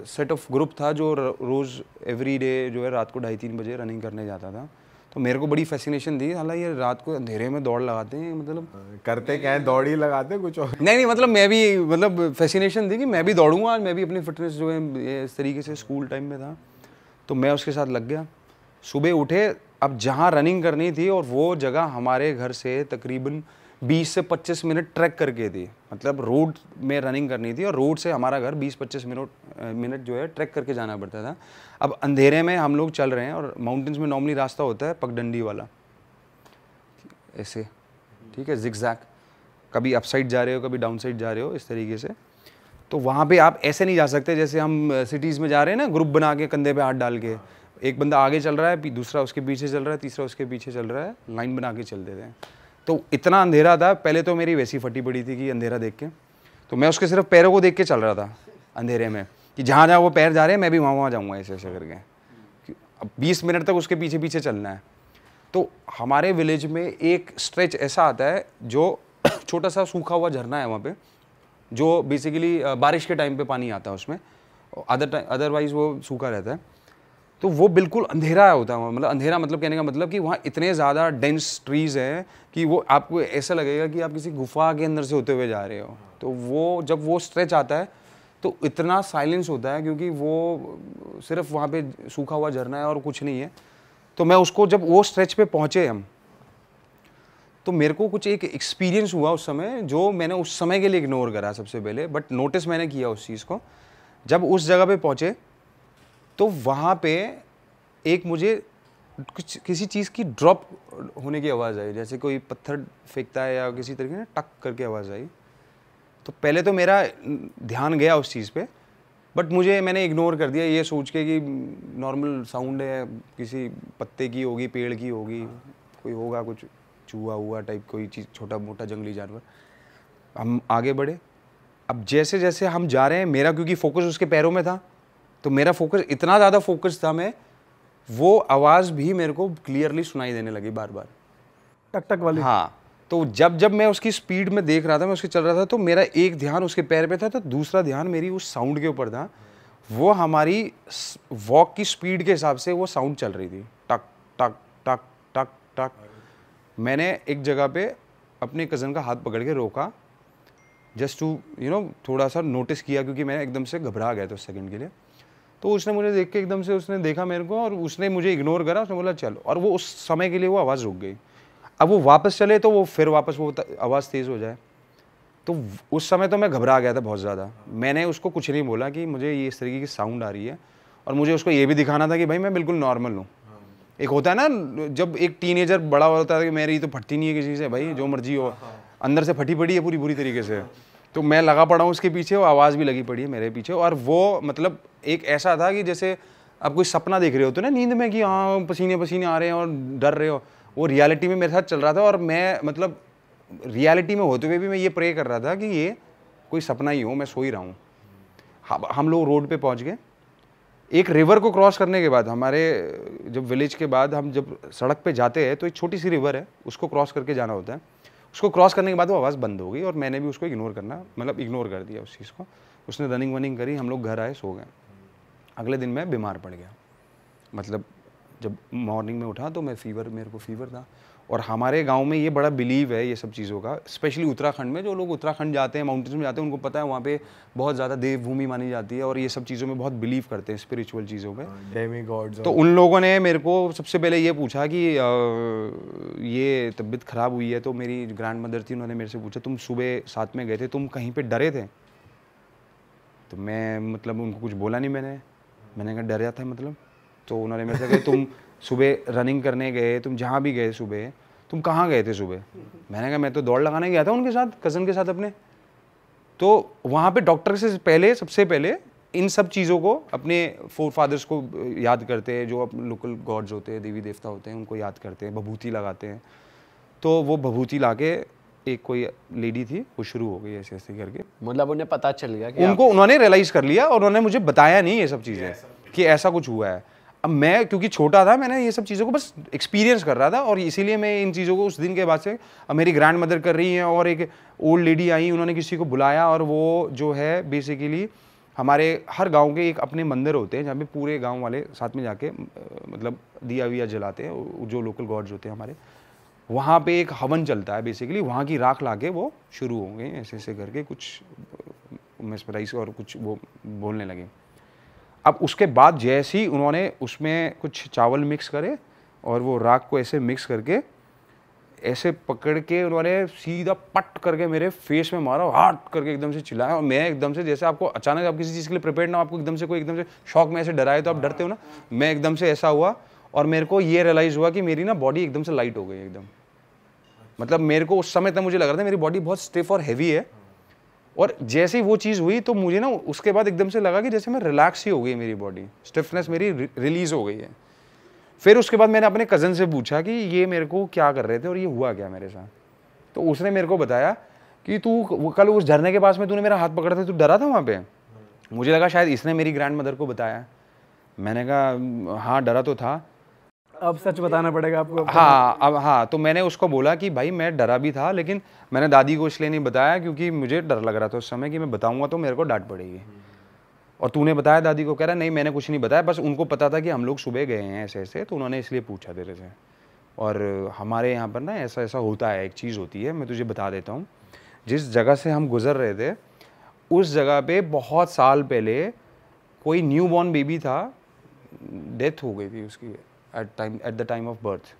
सेट ऑफ ग्रुप था जो रोज़ एवरी डे जो है रात को 2:30-3 बजे रनिंग करने जाता था। तो मेरे को बड़ी फैसिनेशन थी, हालांकि ये रात को अंधेरे में दौड़ लगाते हैं, मतलब करते क्या है, दौड़ ही लगाते हैं, कुछ और नहीं, मतलब मैं भी, मतलब फैसिनेशन थी कि मैं भी दौड़ूंगा आज, मैं भी अपनी फिटनेस जो है ये इस तरीके से स्कूल टाइम में था, तो मैं उसके साथ लग गया। सुबह उठे, अब जहाँ रनिंग करनी थी और वो जगह हमारे घर से तकरीबन 20 से 25 मिनट ट्रैक करके थी, मतलब रोड में रनिंग करनी थी और रोड से हमारा घर 20-25 मिनट जो है ट्रैक करके जाना पड़ता था। अब अंधेरे में हम लोग चल रहे हैं और माउंटेन्स में नॉर्मली रास्ता होता है पगडंडी वाला, ऐसे, ठीक है, जिगजैग, कभी अप साइड जा रहे हो कभी डाउन साइड जा रहे हो, इस तरीके से। तो वहाँ पे आप ऐसे नहीं जा सकते जैसे हम सिटीज़ में जा रहे हैं ना, ग्रुप बना के कंधे पे हाथ डाल के, एक बंदा आगे चल रहा है, दूसरा उसके पीछे चल रहा है, तीसरा उसके पीछे चल रहा है, लाइन बना के चलते थे। तो इतना अंधेरा था, पहले तो मेरी वैसी फटी पड़ी थी कि अंधेरा देख के, तो मैं उसके सिर्फ पैरों को देख के चल रहा था अंधेरे में, कि जहाँ जहाँ वो पैर जा रहे हैं मैं भी वहाँ जाऊँगा, ऐसे ऐसे करके। अब 20 मिनट तक उसके पीछे पीछे चलना है। तो हमारे विलेज में एक स्ट्रेच ऐसा आता है जो छोटा सा सूखा हुआ झरना है वहाँ पे, जो बेसिकली बारिश के टाइम पे पानी आता है उसमें, अदरवाइज वो सूखा रहता है। तो वो बिल्कुल अंधेरा होता है, मतलब अंधेरा मतलब कहने का मतलब कि वहाँ इतने ज़्यादा डेंस ट्रीज़ हैं कि वो आपको ऐसा लगेगा कि आप किसी गुफा के अंदर से होते हुए जा रहे हो। तो वो जब वो स्ट्रेच आता है तो इतना साइलेंस होता है, क्योंकि वो सिर्फ वहाँ पे सूखा हुआ झरना है और कुछ नहीं है। तो मैं उसको, जब वो स्ट्रेच पे पहुँचे हम, तो मेरे को कुछ एक एक्सपीरियंस हुआ उस समय जो मैंने उस समय के लिए इग्नोर करा सबसे पहले, बट नोटिस मैंने किया उस चीज़ को। जब उस जगह पे पहुँचे तो वहाँ पे एक मुझे कुछ किसी चीज़ की ड्रॉप होने की आवाज़ आई, जैसे कोई पत्थर फेंकता है या किसी तरीके से टक करके आवाज़ आई। तो पहले तो मेरा ध्यान गया उस चीज़ पे, बट मैंने इग्नोर कर दिया ये सोच के कि नॉर्मल साउंड है, किसी पत्ते की होगी, पेड़ की होगी, कोई होगा कुछ चूहा हुआ टाइप कोई चीज़, छोटा मोटा जंगली जानवर। हम आगे बढ़े। अब जैसे जैसे हम जा रहे हैं, मेरा क्योंकि फोकस उसके पैरों में था, तो मेरा फोकस इतना ज़्यादा फोकस था, मैं वो आवाज़ भी मेरे को क्लियरली सुनाई देने लगी बार बार, टक टक वाली। हाँ। तो जब जब मैं उसकी स्पीड में देख रहा था, मैं उसके चल रहा था, तो मेरा एक ध्यान उसके पैर पे था, तो दूसरा ध्यान मेरी उस साउंड के ऊपर था। वो हमारी वॉक की स्पीड के हिसाब से वो साउंड चल रही थी, टक टक टक टक टक। मैंने एक जगह पे अपने कज़न का हाथ पकड़ के रोका, जस्ट टू थोड़ा सा नोटिस किया, क्योंकि मैं एकदम से घबरा गया था उस सेकंड के लिए। तो उसने मुझे देख के एकदम से उसने देखा मेरे को और उसने मुझे इग्नोर करा, उसने बोला चलो, और वो उस समय के लिए वो आवाज़ रुक गई। अब वो वापस चले तो वो फिर वापस वो आवाज़ तेज़ हो जाए। तो उस समय तो मैं घबरा गया था बहुत ज़्यादा। मैंने उसको कुछ नहीं बोला कि मुझे ये इस तरीके की साउंड आ रही है, और मुझे उसको ये भी दिखाना था कि भाई मैं बिल्कुल नॉर्मल हूँ। एक होता है ना, जब एक टीनेजर बड़ा होता है कि मेरी तो फटती नहीं है किसी से, भाई जो मर्जी हो, अंदर से फटी पड़ी है पूरी बुरी तरीके से। तो मैं लगा पड़ा हूँ उसके पीछे, वो आवाज़ भी लगी पड़ी है मेरे पीछे। और वो मतलब एक ऐसा था कि जैसे आप कोई सपना देख रहे होते ना नींद में कि हाँ पसीने पसीने आ रहे हैं और डर रहे हो, वो रियलिटी में मेरे साथ चल रहा था। और मैं मतलब रियलिटी में होते हुए भी मैं ये प्रे कर रहा था कि ये कोई सपना ही हो, मैं सो ही रहा हूँ। हम लोग रोड पे पहुँच गए। एक रिवर को क्रॉस करने के बाद, हमारे जब विलेज के बाद हम जब सड़क पे जाते हैं तो एक छोटी सी रिवर है, उसको क्रॉस करके जाना होता है। उसको क्रॉस करने के बाद वो आवाज़ बंद हो गई और मैंने भी उसको इग्नोर कर दिया उस चीज़ को। उसने रनिंग वनिंग करी, हम लोग घर आए, सो गए। अगले दिन मैं बीमार पड़ गया, मतलब जब मॉर्निंग में उठा तो मेरे को फीवर था। और हमारे गांव में ये बड़ा बिलीव है ये सब चीज़ों का, स्पेशली उत्तराखंड में। जो लोग उत्तराखंड जाते हैं, माउंटेन्स में जाते हैं, उनको पता है वहाँ पे बहुत ज़्यादा देवभूमि मानी जाती है और ये सब चीज़ों में बहुत बिलीव करते हैं, स्पिरिचुअल चीज़ों पे, डेमी गॉड्स। तो उन लोगों ने मेरे को सबसे पहले ये पूछा कि ये तबीयत ख़राब हुई है। तो मेरी ग्रैंड मदर थी, उन्होंने मेरे से पूछा तुम सुबह साथ में गए थे, तुम कहीं पर डरे थे? तो मैं मतलब उनको कुछ बोला नहीं, मैंने कहा डरा था मतलब। तो उन्होंने मेरे से कहा तुम सुबह रनिंग करने गए, तुम जहाँ भी गए सुबह, तुम कहाँ गए थे सुबह? मैंने कहा मैं तो दौड़ लगाने गया था उनके साथ, कज़न के साथ अपने। तो वहाँ पे डॉक्टर से पहले, सबसे पहले इन सब चीज़ों को अपने फोर फादर्स को याद करते हैं, जो लोकल गॉड्स होते हैं, देवी देवता होते हैं, उनको याद करते हैं, भभूति लगाते हैं। तो वो भभूति लाके एक कोई लेडी थी, वो शुरू हो गई ऐसे ऐसे करके। मतलब उन्हें पता चल गया कि उन्होंने रियलाइज़ कर लिया और उन्होंने मुझे बताया नहीं ये सब चीज़ें कि ऐसा कुछ हुआ है। अब मैं क्योंकि छोटा था, मैंने ये सब चीज़ों को बस एक्सपीरियंस कर रहा था और इसीलिए मैं इन चीज़ों को उस दिन के बाद से, अब मेरी ग्रैंड मदर कर रही हैं और एक ओल्ड लेडी आई, उन्होंने किसी को बुलाया और वो जो है बेसिकली हमारे हर गांव के एक अपने मंदिर होते हैं जहाँ पे पूरे गांव वाले साथ में जाके मतलब दिया विया जलाते हैं, जो लोकल गॉड्स होते हैं हमारे, वहाँ पे एक हवन चलता है बेसिकली, वहाँ की राख लाके वो शुरू हो गए ऐसे ऐसे करके कुछ मेस्मराइज और कुछ वो बोलने लगे। अब उसके बाद जैसे ही उन्होंने उसमें कुछ चावल मिक्स करे और वो राख को ऐसे मिक्स करके ऐसे पकड़ के उन्होंने सीधा पट करके मेरे फेस में मारा, हार्ट करके एकदम से चिल्लाया और मैं एकदम से, जैसे आपको अचानक आप किसी चीज़ के लिए प्रिपेयर ना, आपको एकदम से कोई एकदम से शॉक में ऐसे डराए तो आप डरते हो ना, मैं एकदम से ऐसा हुआ और मेरे को ये रियलाइज़ हुआ कि मेरी ना बॉडी एकदम से लाइट हो गई एकदम। मतलब मेरे को उस समय तक मुझे लग रहा था मेरी बॉडी बहुत स्टिफ और हैवी है, और जैसे ही वो चीज़ हुई तो मुझे ना उसके बाद एकदम से लगा कि जैसे मैं रिलैक्स ही हो गई, मेरी बॉडी स्टिफनेस मेरी रिलीज़ हो गई है। फिर उसके बाद मैंने अपने कज़न से पूछा कि ये मेरे को क्या कर रहे थे और ये हुआ क्या मेरे साथ। तो उसने मेरे को बताया कि तू कल उस झरने के पास में तूने मेरा हाथ पकड़ा था, तू डरा था वहाँ पे। मुझे लगा शायद इसने मेरी ग्रैंड मदर को बताया। मैंने कहा हाँ डरा तो था। अब सच बताना पड़ेगा आपको। हाँ अब हाँ, तो मैंने उसको बोला कि भाई मैं डरा भी था, लेकिन मैंने दादी को इसलिए नहीं बताया क्योंकि मुझे डर लग रहा था उस समय कि मैं बताऊँगा तो मेरे को डांट पड़ेगी। और तूने बताया दादी को? कह रहा नहीं मैंने कुछ नहीं बताया, बस उनको पता था कि हम लोग सुबह गए हैं ऐसे ऐसे, तो उन्होंने इसलिए पूछा तेरे से। और हमारे यहाँ पर ना ऐसा ऐसा होता है, एक चीज़ होती है, मैं तुझे बता देता हूँ। जिस जगह से हम गुजर रहे थे उस जगह पे बहुत साल पहले कोई न्यू बॉर्न बेबी था, डेथ हो गई थी उसकी at the time of birth.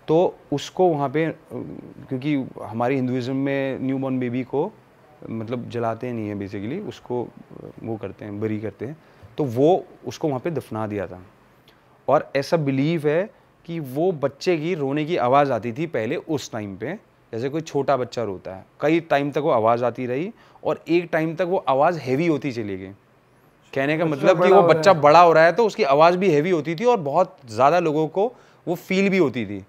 तो उसको वहाँ पे, क्योंकि हमारी हिंदुज़म में न्यू बॉर्न बेबी को मतलब जलाते नहीं है बेसिकली, उसको वो करते हैं, बरी करते हैं, तो वो उसको वहाँ पे दफना दिया था। और ऐसा बिलीव है कि वो बच्चे की रोने की आवाज़ आती थी पहले उस टाइम पे, जैसे कोई छोटा बच्चा रोता है, कई टाइम तक वो आवाज़ आती रही और एक टाइम तक वो आवाज़ हैवी होती चली गई। कहने का मतलब कि वो बच्चा बड़ा हो रहा है तो उसकी आवाज़ भी हैवी होती थी और बहुत ज़्यादा लोगों को वो फील भी होती थी।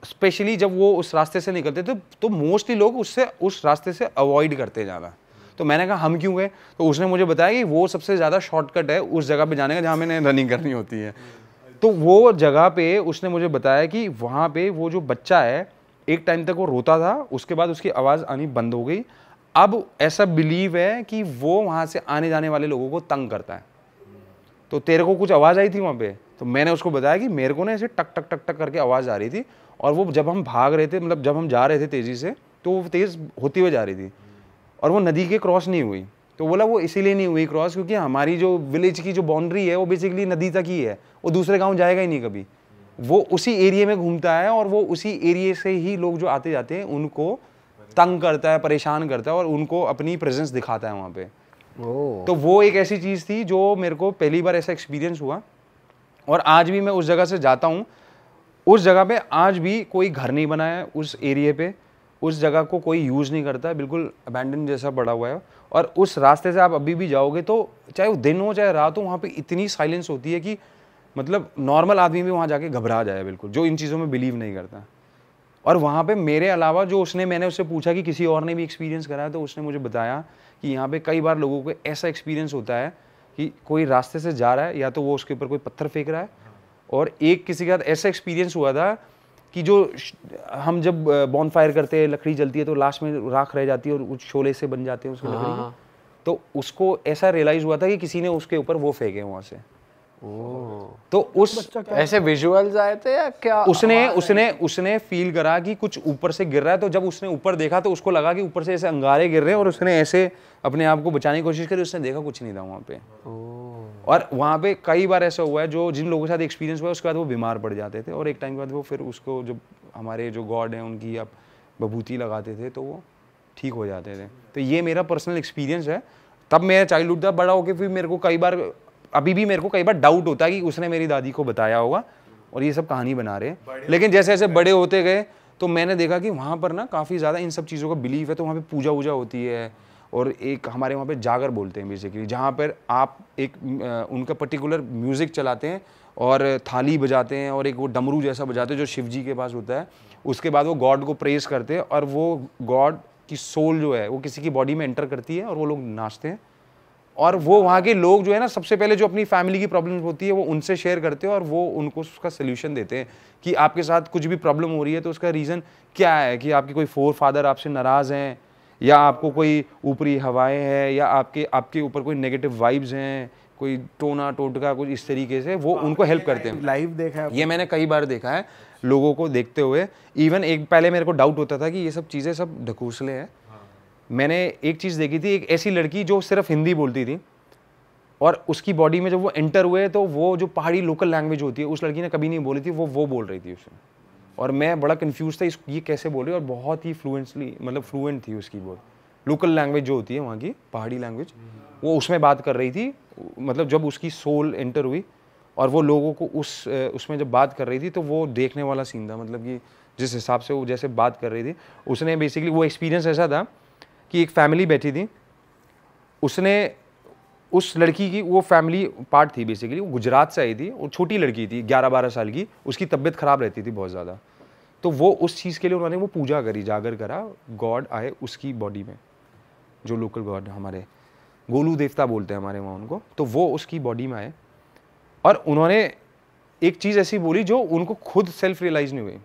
स्पेशली जब वो उस रास्ते से निकलते थे तो मोस्टली लोग उस रास्ते से अवॉइड करते जाना। तो मैंने कहा हम क्यों गए? तो उसने मुझे बताया कि वो सबसे ज़्यादा शॉर्टकट है उस जगह पे जाने का जहाँ मैंने रनिंग करनी होती है। तो वो जगह पे उसने मुझे बताया कि वहाँ पे वो जो बच्चा है एक टाइम तक वो रोता था, उसके बाद उसकी आवाज़ आनी बंद हो गई। अब ऐसा बिलीव है कि वो वहाँ से आने जाने वाले लोगों को तंग करता है। तो तेरे को कुछ आवाज़ आई थी वहाँ पे? तो मैंने उसको बताया कि मेरे को ना ऐसे टक टक टक टक करके आवाज़ आ रही थी और वो जब हम भाग रहे थे, मतलब जब हम जा रहे थे तेज़ी से, तो वो तेज़ होती हुई जा रही थी और वो नदी के क्रॉस नहीं हुई। तो बोला वो इसीलिए नहीं हुई क्रॉस क्योंकि हमारी जो विलेज की जो बाउंड्री है वो बेसिकली नदी तक ही है, वो दूसरे गांव जाएगा ही नहीं कभी। वो उसी एरिया में घूमता है और वो उसी एरिया से ही लोग जो आते जाते हैं उनको तंग करता है, परेशान करता है और उनको अपनी प्रेजेंस दिखाता है वहाँ पे। तो वो एक ऐसी चीज़ थी जो मेरे को पहली बार ऐसा एक्सपीरियंस हुआ। और आज भी मैं उस जगह से जाता हूँ, उस जगह पे आज भी कोई घर नहीं बना है उस एरिया पे, उस जगह को कोई यूज़ नहीं करता है, बिल्कुल अबैंडन जैसा पड़ा हुआ है। और उस रास्ते से आप अभी भी जाओगे तो चाहे वो दिन हो चाहे रात हो, वहाँ पे इतनी साइलेंस होती है कि मतलब नॉर्मल आदमी भी वहाँ जाके घबरा जाए बिल्कुल, जो इन चीज़ों में बिलीव नहीं करता। और वहाँ पे मेरे अलावा जो मैंने उससे पूछा कि किसी और ने भी एक्सपीरियंस करा है, तो उसने मुझे बताया कि यहाँ पे कई बार लोगों को ऐसा एक्सपीरियंस होता है कि कोई रास्ते से जा रहा है या तो वो उसके ऊपर कोई पत्थर फेंक रहा है, और एक किसी के साथ ऐसा एक्सपीरियंस हुआ था कि जो हम जब बॉन फायर करते हैं, लकड़ी जलती है तो लास्ट में राख रह जाती है और कुछ शोले से बन जाते हैं उसकी लकड़ी के, तो उसको ऐसा रियलाइज़ हुआ था कि किसी ने उसके ऊपर वो फेंके वहाँ से। तो उस ऐसे विजुअल्स आए थे या क्या? उसने फील करा कि कुछ ऊपर से गिर रहा है, तो जब उसने ऊपर देखा तो उसको लगा कि ऊपर से ऐसे अंगारे गिर रहे हैं और उसने ऐसे अपने आप को बचाने की कोशिश करी, उसने देखा कुछ नहीं था वहाँ पे। और वहाँ पे कई बार ऐसा हुआ है जो जिन लोगों के साथ एक्सपीरियंस हुआ उसके बाद वो बीमार पड़ जाते थे और एक टाइम के बाद वो फिर उसको जब हमारे जो गॉड हैं उनकी आप बभूति लगाते थे तो वो ठीक हो जाते थे। तो ये मेरा पर्सनल एक्सपीरियंस है। तब मेरा चाइल्डहुड था, बड़ा होकर फिर मेरे को कई बार, अभी भी मेरे को कई बार डाउट होता है कि उसने मेरी दादी को बताया होगा और ये सब कहानी बना रहे हैं। लेकिन जैसे जैसे बड़े होते गए तो मैंने देखा कि वहाँ पर ना काफ़ी ज़्यादा इन सब चीज़ों का बिलीव है, तो वहाँ पे पूजा वूजा होती है और एक हमारे वहाँ पे जागर बोलते हैं बेसिकली, जहाँ पर आप एक उनका पर्टिकुलर म्यूज़िक चलाते हैं और थाली बजाते हैं और एक वो डमरू जैसा बजाते हैं जो शिव जी के पास होता है। उसके बाद वो गॉड को प्रेज करते हैं और वो गॉड की सोल जो है वो किसी की बॉडी में एंटर करती है और वो लोग नाचते हैं। और वो वहाँ के लोग जो है ना, सबसे पहले जो अपनी फैमिली की प्रॉब्लम होती है वो उनसे शेयर करते हैं और वो उनको उसका सोल्यूशन देते हैं कि आपके साथ कुछ भी प्रॉब्लम हो रही है तो उसका रीज़न क्या है, कि आपके कोई फोर फादर आपसे नाराज़ हैं, या आपको कोई ऊपरी हवाएं हैं, या आपके ऊपर कोई नेगेटिव वाइब्स हैं, कोई टोना टोटका कुछ इस तरीके से वो उनको हेल्प करते हैं। लाइव देखा है ये मैंने कई बार देखा है लोगों को देखते हुए। इवन एक पहले मेरे को डाउट होता था कि ये सब चीज़ें सब ढकोसले हैं। मैंने एक चीज़ देखी थी, एक ऐसी लड़की जो सिर्फ हिंदी बोलती थी और उसकी बॉडी में जब वो एंटर हुए तो वो जो पहाड़ी लोकल लैंग्वेज होती है उस लड़की ने कभी नहीं बोली थी, वो बोल रही थी उसने। और मैं बड़ा कंफ्यूज था ये कैसे बोल रही है, और बहुत ही फ्लुएंट थी उसकी बोल। लोकल लैंग्वेज जो होती है वहाँ की पहाड़ी लैंग्वेज, वो उसमें बात कर रही थी। मतलब जब उसकी सोल एंटर हुई और वो लोगों को उसमें जब बात कर रही थी तो वो देखने वाला सीन था। मतलब कि जिस हिसाब से वो जैसे बात कर रही थी, उसने बेसिकली वो एक्सपीरियंस ऐसा था कि एक फैमिली बैठी थी, उसने उस लड़की की, वो फैमिली पार्ट थी बेसिकली, वो गुजरात से आई थी और छोटी लड़की थी 11-12 साल की, उसकी तबीयत ख़राब रहती थी बहुत ज़्यादा। तो वो उस चीज़ के लिए उन्होंने वो पूजा करी, जागर करा, गॉड आए उसकी बॉडी में, जो लोकल गॉड हमारे गोलू देवता बोलते हैं हमारे वहाँ उनको, तो वो उसकी बॉडी में आए और उन्होंने एक चीज़ ऐसी बोली जो उनको खुद सेल्फ रियलाइज़ नहीं हुई।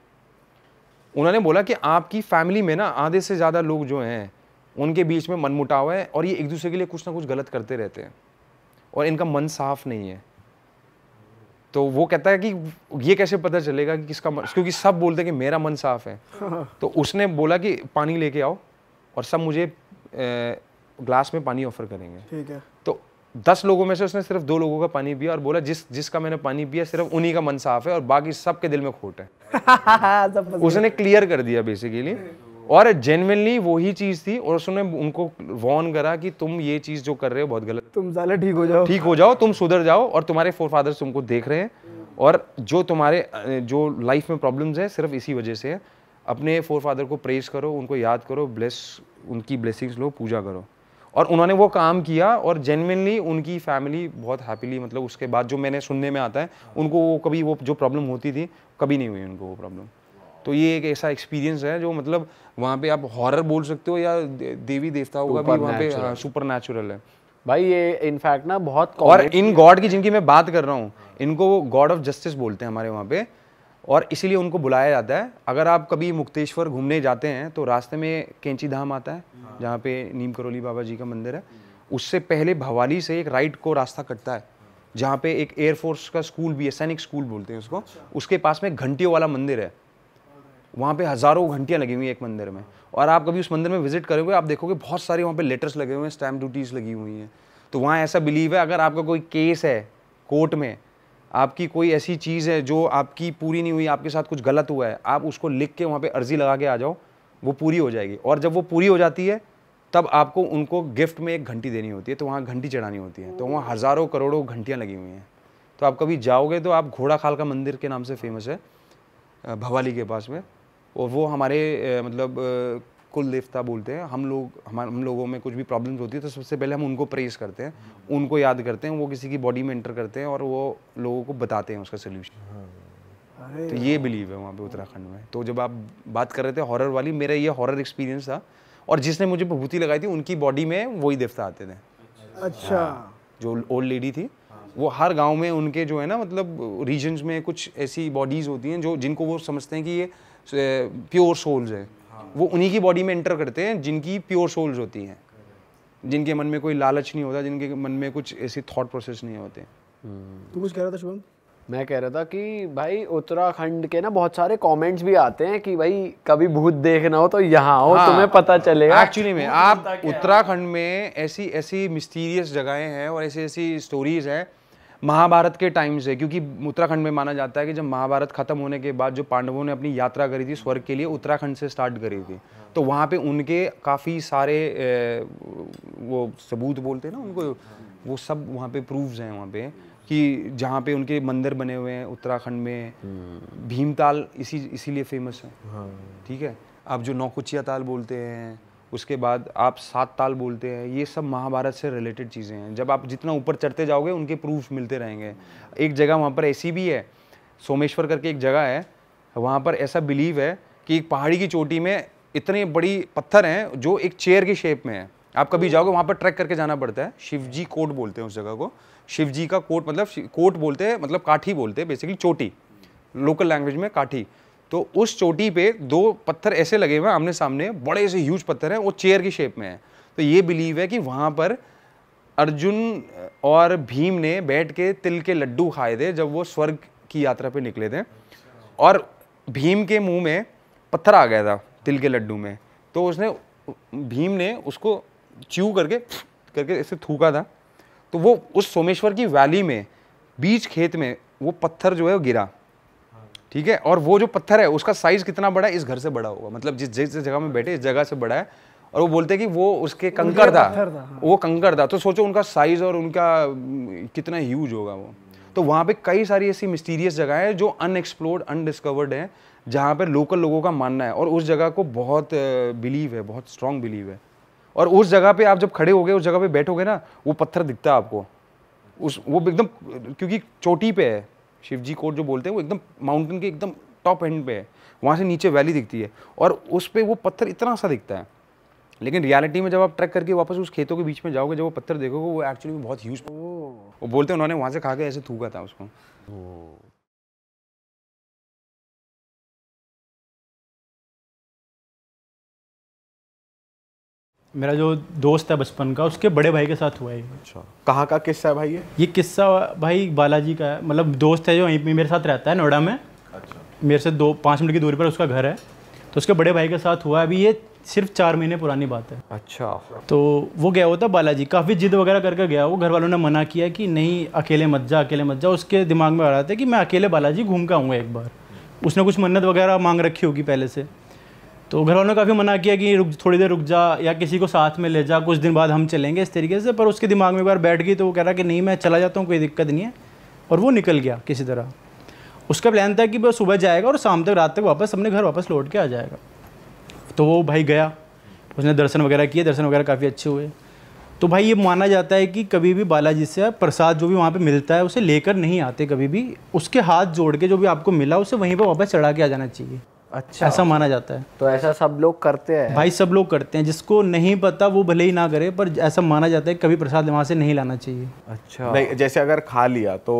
उन्होंने बोला कि आपकी फैमिली में ना आधे से ज़्यादा लोग जो हैं उनके बीच में मनमुटाव है और ये एक दूसरे के लिए कुछ ना कुछ गलत करते रहते हैं और इनका मन साफ नहीं है। तो वो कहता है कि ये कैसे पता चलेगा कि किसका मन, क्योंकि सब बोलते हैं कि मेरा मन साफ है। तो उसने बोला कि पानी लेके आओ और सब मुझे ग्लास में पानी ऑफर करेंगे। ठीक है। तो 10 लोगों में से उसने सिर्फ 2 लोगों का पानी पिया और बोला जिसका मैंने पानी पिया सिर्फ उन्हीं का मन साफ है और बाकी सबके दिल में खोट है। उसने क्लियर कर दिया बेसिकली, और जेन्युइनली वही चीज थी। और उसने उनको वार्न करा कि तुम ये चीज जो कर रहे हो बहुत गलत, तुम साले ठीक हो जाओ, तुम सुधर जाओ और तुम्हारे फोरफादर्स तुमको देख रहे हैं और जो तुम्हारे जो लाइफ में प्रॉब्लम्स है सिर्फ इसी वजह से है। अपने फोरफादर को प्रेज करो, उनको याद करो, उनकी ब्लेसिंग्स लो, पूजा करो। और उन्होंने वो काम किया और जेन्युइनली उनकी फैमिली बहुत हैप्पीली, मतलब उसके बाद जो मैंने सुनने में आता है, उनको वो कभी वो जो प्रॉब्लम होती थी कभी नहीं हुई उनको वो प्रॉब्लम। तो ये एक ऐसा एक्सपीरियंस है जो मतलब वहाँ पे आप हॉरर बोल सकते हो या देवी देवताओं का भी वहाँ पे सुपर नेचुरल है भाई। ये इनफैक्ट ना बहुत, और इन गॉड की जिनकी मैं बात कर रहा हूँ इनको गॉड ऑफ जस्टिस बोलते हैं हमारे वहाँ पे, और इसीलिए उनको बुलाया जाता है। अगर आप कभी मुक्तेश्वर घूमने जाते हैं तो रास्ते में कैंची धाम आता है जहाँ पे नीम करोली बाबा जी का मंदिर है। उससे पहले भवाली से एक राइट को रास्ता कटता है जहाँ पे एक एयरफोर्स का स्कूल भी है, सैनिक स्कूल बोलते हैं उसको। उसके पास में घंटियों वाला मंदिर है, वहाँ पे हज़ारों घंटियाँ लगी हुई हैं एक मंदिर में। और आप कभी उस मंदिर में विजिट करोगे आप देखोगे बहुत सारे वहाँ पे लेटर्स लगे हुए हैं, स्टैम्प ड्यूटीज़ लगी हुई हैं। तो वहाँ ऐसा बिलीव है अगर आपका कोई केस है कोर्ट में, आपकी कोई ऐसी चीज़ है जो आपकी पूरी नहीं हुई, आपके साथ कुछ गलत हुआ है, आप उसको लिख के वहाँ पे अर्जी लगा के आ जाओ, वो पूरी हो जाएगी। और जब वो पूरी हो जाती है तब आपको उनको गिफ्ट में एक घंटी देनी होती है, तो वहाँ घंटी चढ़ानी होती है। तो वहाँ हज़ारों करोड़ों घंटियाँ लगी हुई हैं। तो आप कभी जाओगे तो आप घोड़ा खाल का मंदिर के नाम से फेमस है भवाली के पास में, और वो हमारे मतलब कुल देवता बोलते हैं। हम लोगों में कुछ भी प्रॉब्लम्स होती है तो सबसे पहले हम उनको प्रेज करते हैं, उनको याद करते हैं, वो किसी की बॉडी में एंटर करते हैं और वो लोगों को बताते हैं उसका सोल्यूशन। तो ये बिलीव है वहाँ पे उत्तराखंड में। तो जब आप बात कर रहे थे हॉरर वाली, मेरा ये हॉरर एक्सपीरियंस था, और जिसने मुझे विभूति लगाई थी उनकी बॉडी में वही देवता आते थे। अच्छा। जो ओल्ड लेडी थी, वो हर गाँव में उनके जो है ना, मतलब रीजन्स में कुछ ऐसी बॉडीज़ होती हैं जो जिनको वो समझते हैं कि ये प्योर सोल्स है। वो उन्हीं की बॉडी में एंटर करते हैं जिनकी प्योर सोल्स होती हैं, जिनके मन में कोई लालच नहीं होता, जिनके मन में कुछ ऐसी थॉट प्रोसेस नहीं होते। तू कुछ कह रहा था शुभम? मैं कह रहा था कि भाई उत्तराखंड के ना बहुत सारे कमेंट्स भी आते हैं कि भाई कभी भूत देखना हो तो यहाँ आओ, तुम्हें पता चलेगा। एक्चुअली में आप उत्तराखंड में ऐसी ऐसी मिस्टीरियस जगहें हैं और ऐसी ऐसी स्टोरीज हैं महाभारत के टाइम से, क्योंकि उत्तराखंड में माना जाता है कि जब महाभारत खत्म होने के बाद जो पांडवों ने अपनी यात्रा करी थी स्वर्ग के लिए, उत्तराखंड से स्टार्ट करी थी। तो वहाँ पे उनके काफ़ी सारे वो सबूत बोलते हैं ना उनको, वो सब वहाँ पे प्रूफ्स हैं वहाँ पे कि जहाँ पे उनके मंदिर बने हुए हैं उत्तराखंड में। भीमताल इसीलिए फेमस है। ठीक है। अब जो नौकुचिया ताल बोलते हैं उसके बाद आप 7 ताल बोलते हैं, ये सब महाभारत से रिलेटेड चीज़ें हैं। जब आप जितना ऊपर चढ़ते जाओगे उनके प्रूफ मिलते रहेंगे। एक जगह वहाँ पर ऐसी भी है, सोमेश्वर करके एक जगह है, वहाँ पर ऐसा बिलीव है कि एक पहाड़ी की चोटी में इतने बड़ी पत्थर हैं जो एक चेयर की शेप में है। आप कभी जाओगे वहाँ पर ट्रैक करके जाना पड़ता है। शिवजी कोट बोलते हैं उस जगह को, शिवजी का कोट मतलब कोट बोलते हैं, मतलब काठी बोलते हैं बेसिकली, चोटी लोकल लैंग्वेज में काठी। तो उस चोटी पे 2 पत्थर ऐसे लगे हुए हैं आमने सामने, बड़े से ह्यूज पत्थर हैं, वो चेयर की शेप में है। तो ये बिलीव है कि वहाँ पर अर्जुन और भीम ने बैठ के तिल के लड्डू खाए थे जब वो स्वर्ग की यात्रा पे निकले थे, और भीम के मुंह में पत्थर आ गया था तिल के लड्डू में, तो भीम ने उसको च्यू करके ऐसे थूका था। तो वो उस सोमेश्वर की वैली में बीच खेत में वो पत्थर जो है वो गिरा, ठीक है। और वो जो पत्थर है उसका साइज कितना बड़ा है, इस घर से बड़ा होगा, मतलब जिस जगह में बैठे इस जगह से बड़ा है। और वो बोलते हैं कि वो उसके कंकड़ था, वो कंकड़ था। तो सोचो उनका साइज और उनका कितना ह्यूज होगा वो। तो वहाँ पे कई सारी ऐसी मिस्टीरियस जगह है जो अनएक्सप्लोर्ड अनडिस्कवर्ड है, जहाँ पे लोकल लोगों का मानना है, और उस जगह को बहुत बिलीव है, बहुत स्ट्रॉन्ग बिलीव है। और उस जगह पे आप जब खड़े होगे, उस जगह पे बैठोगे ना, वो पत्थर दिखता है आपको, वो एकदम, क्योंकि चोटी पे है, शिवजी कोट जो बोलते हैं वो एकदम माउंटेन के एकदम टॉप एंड पे है, वहाँ से नीचे वैली दिखती है, और उस पे वो पत्थर इतना सा दिखता है। लेकिन रियलिटी में जब आप ट्रैक करके वापस उस खेतों के बीच में जाओगे, जब वो पत्थर देखोगे, वो एक्चुअली में बहुत ह्यूज, वो बोलते हैं उन्होंने वहाँ से खा के ऐसे थूका था उसको। मेरा जो दोस्त है बचपन का, उसके बड़े भाई के साथ हुआ है। अच्छा, कहाँ का किस्सा है भाई ये किस्सा भाई बालाजी का है, मतलब दोस्त है जो वहीं पे मेरे साथ रहता है नोएडा में। अच्छा, मेरे से 5 मिनट की दूरी पर उसका घर है। तो उसके बड़े भाई के साथ हुआ, अभी ये सिर्फ 4 महीने पुरानी बात है। अच्छा, तो वो गया हुआ था बालाजी, काफ़ी जिद वगैरह करके गया। वो घर वालों ने मना किया कि नहीं अकेले मत जा, अकेले मत जा। उसके दिमाग में आ रहा था कि मैं अकेले बालाजी घूम के आऊँगा एक बार। उसने कुछ मन्नत वगैरह मांग रखी होगी पहले से। तो घर वालों ने काफ़ी मना किया कि थोड़ी देर रुक जा, या किसी को साथ में ले जा, कुछ दिन बाद हम चलेंगे, इस तरीके से। पर उसके दिमाग में एक बार बैठ गई, तो वो कह रहा कि नहीं मैं चला जाता हूँ, कोई दिक्कत नहीं है। और वो निकल गया किसी तरह। उसका प्लान था कि वो सुबह जाएगा और शाम तक, रात तक वापस अपने घर वापस लौट के आ जाएगा। तो वो भाई गया, उसने दर्शन वगैरह किए, दर्शन वगैरह काफ़ी अच्छे हुए। तो भाई ये माना जाता है कि कभी भी बालाजी से प्रसाद जो भी वहाँ पे मिलता है उसे लेकर नहीं आते कभी भी। उसके हाथ जोड़ के जो भी आपको मिला उसे वहीं पे वापस चढ़ा के आ जाना चाहिए। अच्छा, ऐसा माना जाता है। तो ऐसा सब लोग करते हैं भाई, सब लोग करते हैं। जिसको नहीं पता वो भले ही ना करे, पर ऐसा माना जाता है कभी प्रसाद वहाँ से नहीं लाना चाहिए। अच्छा, नहीं जैसे अगर खा लिया तो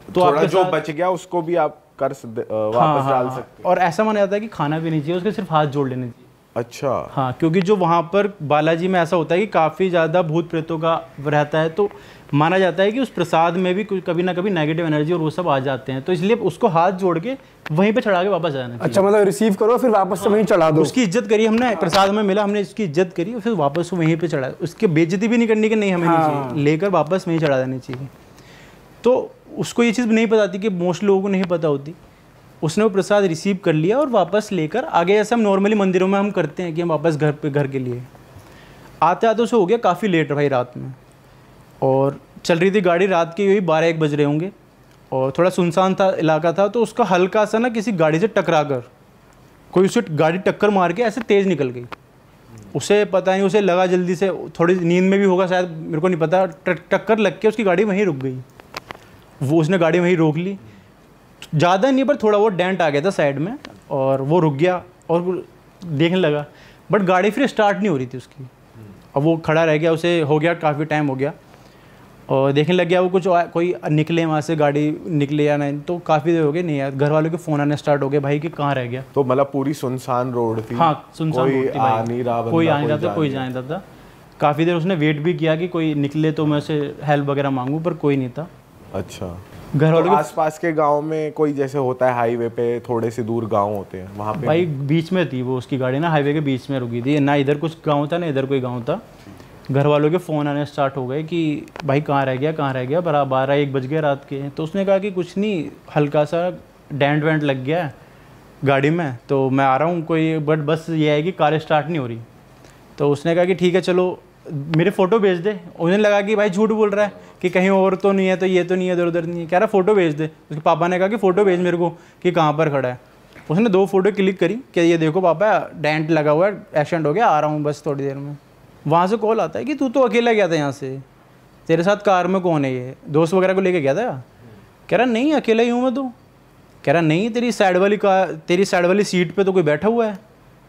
थोड़ा आपके जो साथ- बच गया उसको भी आप वापस हाँ, डाल हाँ। सकते हैं। और ऐसा माना जाता है कि खाना भी नहीं चाहिए, उसके सिर्फ हाथ जोड़ लेने चाहिए। अच्छा, हाँ, क्योंकि जो वहाँ पर बालाजी में ऐसा होता है कि काफ़ी ज़्यादा भूत प्रेतों का रहता है। तो माना जाता है कि उस प्रसाद में भी कभी ना कभी नेगेटिव एनर्जी और वो सब आ जाते हैं। तो इसलिए उसको हाथ जोड़ के वहीं पे चढ़ा के वापस जाना चाहिए। अच्छा, मतलब रिसीव करो फिर वापस से वहीं चढ़ा दो। उसकी इज्जत करी हमने, प्रसाद हमें मिला, हमने उसकी इज्जत करी और फिर वापस वहीं पे चढ़ा। उसकी बेइज्जती भी नहीं करनी कि नहीं हमें नहीं चाहिए, लेकर वापस वहीं चढ़ा देनी चाहिए। तो उसको ये चीज़ नहीं पता थी कि मोस्ट लोगों को नहीं पता होती। उसने वो प्रसाद रिसीव कर लिया और वापस लेकर आगे, जैसे हम नॉर्मली मंदिरों में हम करते हैं कि हम वापस घर के लिए आते आते उसे हो गया काफ़ी लेट भाई रात में। और चल रही थी गाड़ी, रात के यही 12-1 बज रहे होंगे, और थोड़ा सुनसान था इलाका था। तो उसका हल्का सा ना किसी गाड़ी से टकरा कर कोई उसे गाड़ी टक्कर मार के ऐसे तेज़ निकल गई। उसे पता नहीं, उसे लगा जल्दी से, थोड़ी नींद में भी होगा शायद, मेरे को नहीं पता, टक्कर लग के उसकी गाड़ी वहीं रुक गई। वो उसने गाड़ी वहीं रोक ली, ज़्यादा नहीं पर थोड़ा वो डेंट आ गया था साइड में, और वो रुक गया और देखने लगा। बट गाड़ी फिर स्टार्ट नहीं हो रही थी उसकी। अब वो खड़ा रह गया, उसे हो गया काफ़ी टाइम हो गया, और देखने लग गया वो कुछ कोई निकले वहाँ से, गाड़ी निकले या नहीं। तो काफ़ी देर हो गई, नहीं यार। घर वालों के फ़ोन आने स्टार्ट हो गए भाई कि कहाँ रह गया। तो मतलब पूरी सुनसान रोड थी। हाँ, सुनसान रोड थी भाई, कोई आ नहीं रहा था, कोई जा नहीं रहा था। काफ़ी देर उसने वेट भी किया कि कोई निकले तो मैं उसे हेल्प वगैरह मांगूँ, पर कोई नहीं था। अच्छा, घर वालों तो आसपास के गांव में कोई जैसे होता है हाईवे पे थोड़े से दूर गांव होते हैं, वहाँ पे भाई बीच में थी वो उसकी गाड़ी ना, हाईवे के बीच में रुकी थी ना। इधर कुछ गांव था ना इधर कोई गांव था। घर वालों के फ़ोन आने स्टार्ट हो गए कि भाई कहाँ रह गया, कहाँ रह गया। 12-1 बज गए रात के। तो उसने कहा कि कुछ नहीं, हल्का सा डेंट वेंट लग गया है गाड़ी में, तो मैं आ रहा हूँ कोई, बट बस ये है कि कार स्टार्ट नहीं हो रही। तो उसने कहा कि ठीक है चलो मेरे फ़ोटो भेज दे। उन्हें लगा कि भाई झूठ बोल रहा है कि कहीं और तो नहीं है, तो ये तो नहीं है, इधर उधर नहीं है। कह रहा फ़ोटो भेज दे। उसके पापा ने कहा कि फ़ोटो भेज मेरे को कि कहाँ पर खड़ा है। उसने 2 फोटो क्लिक करी कि ये देखो पापा डेंट लगा हुआ है, एक्सीडेंट हो गया, आ रहा हूँ बस थोड़ी देर में। वहाँ से कॉल आता है कि तू तो अकेला गया था यहाँ से, तेरे साथ कार में कौन है, ये दोस्त वगैरह को लेके गया था? कह रहा नहीं अकेला ही हूँ मैं तो। कह रहा नहीं तेरी साइड वाली सीट पे तो कोई बैठा हुआ है।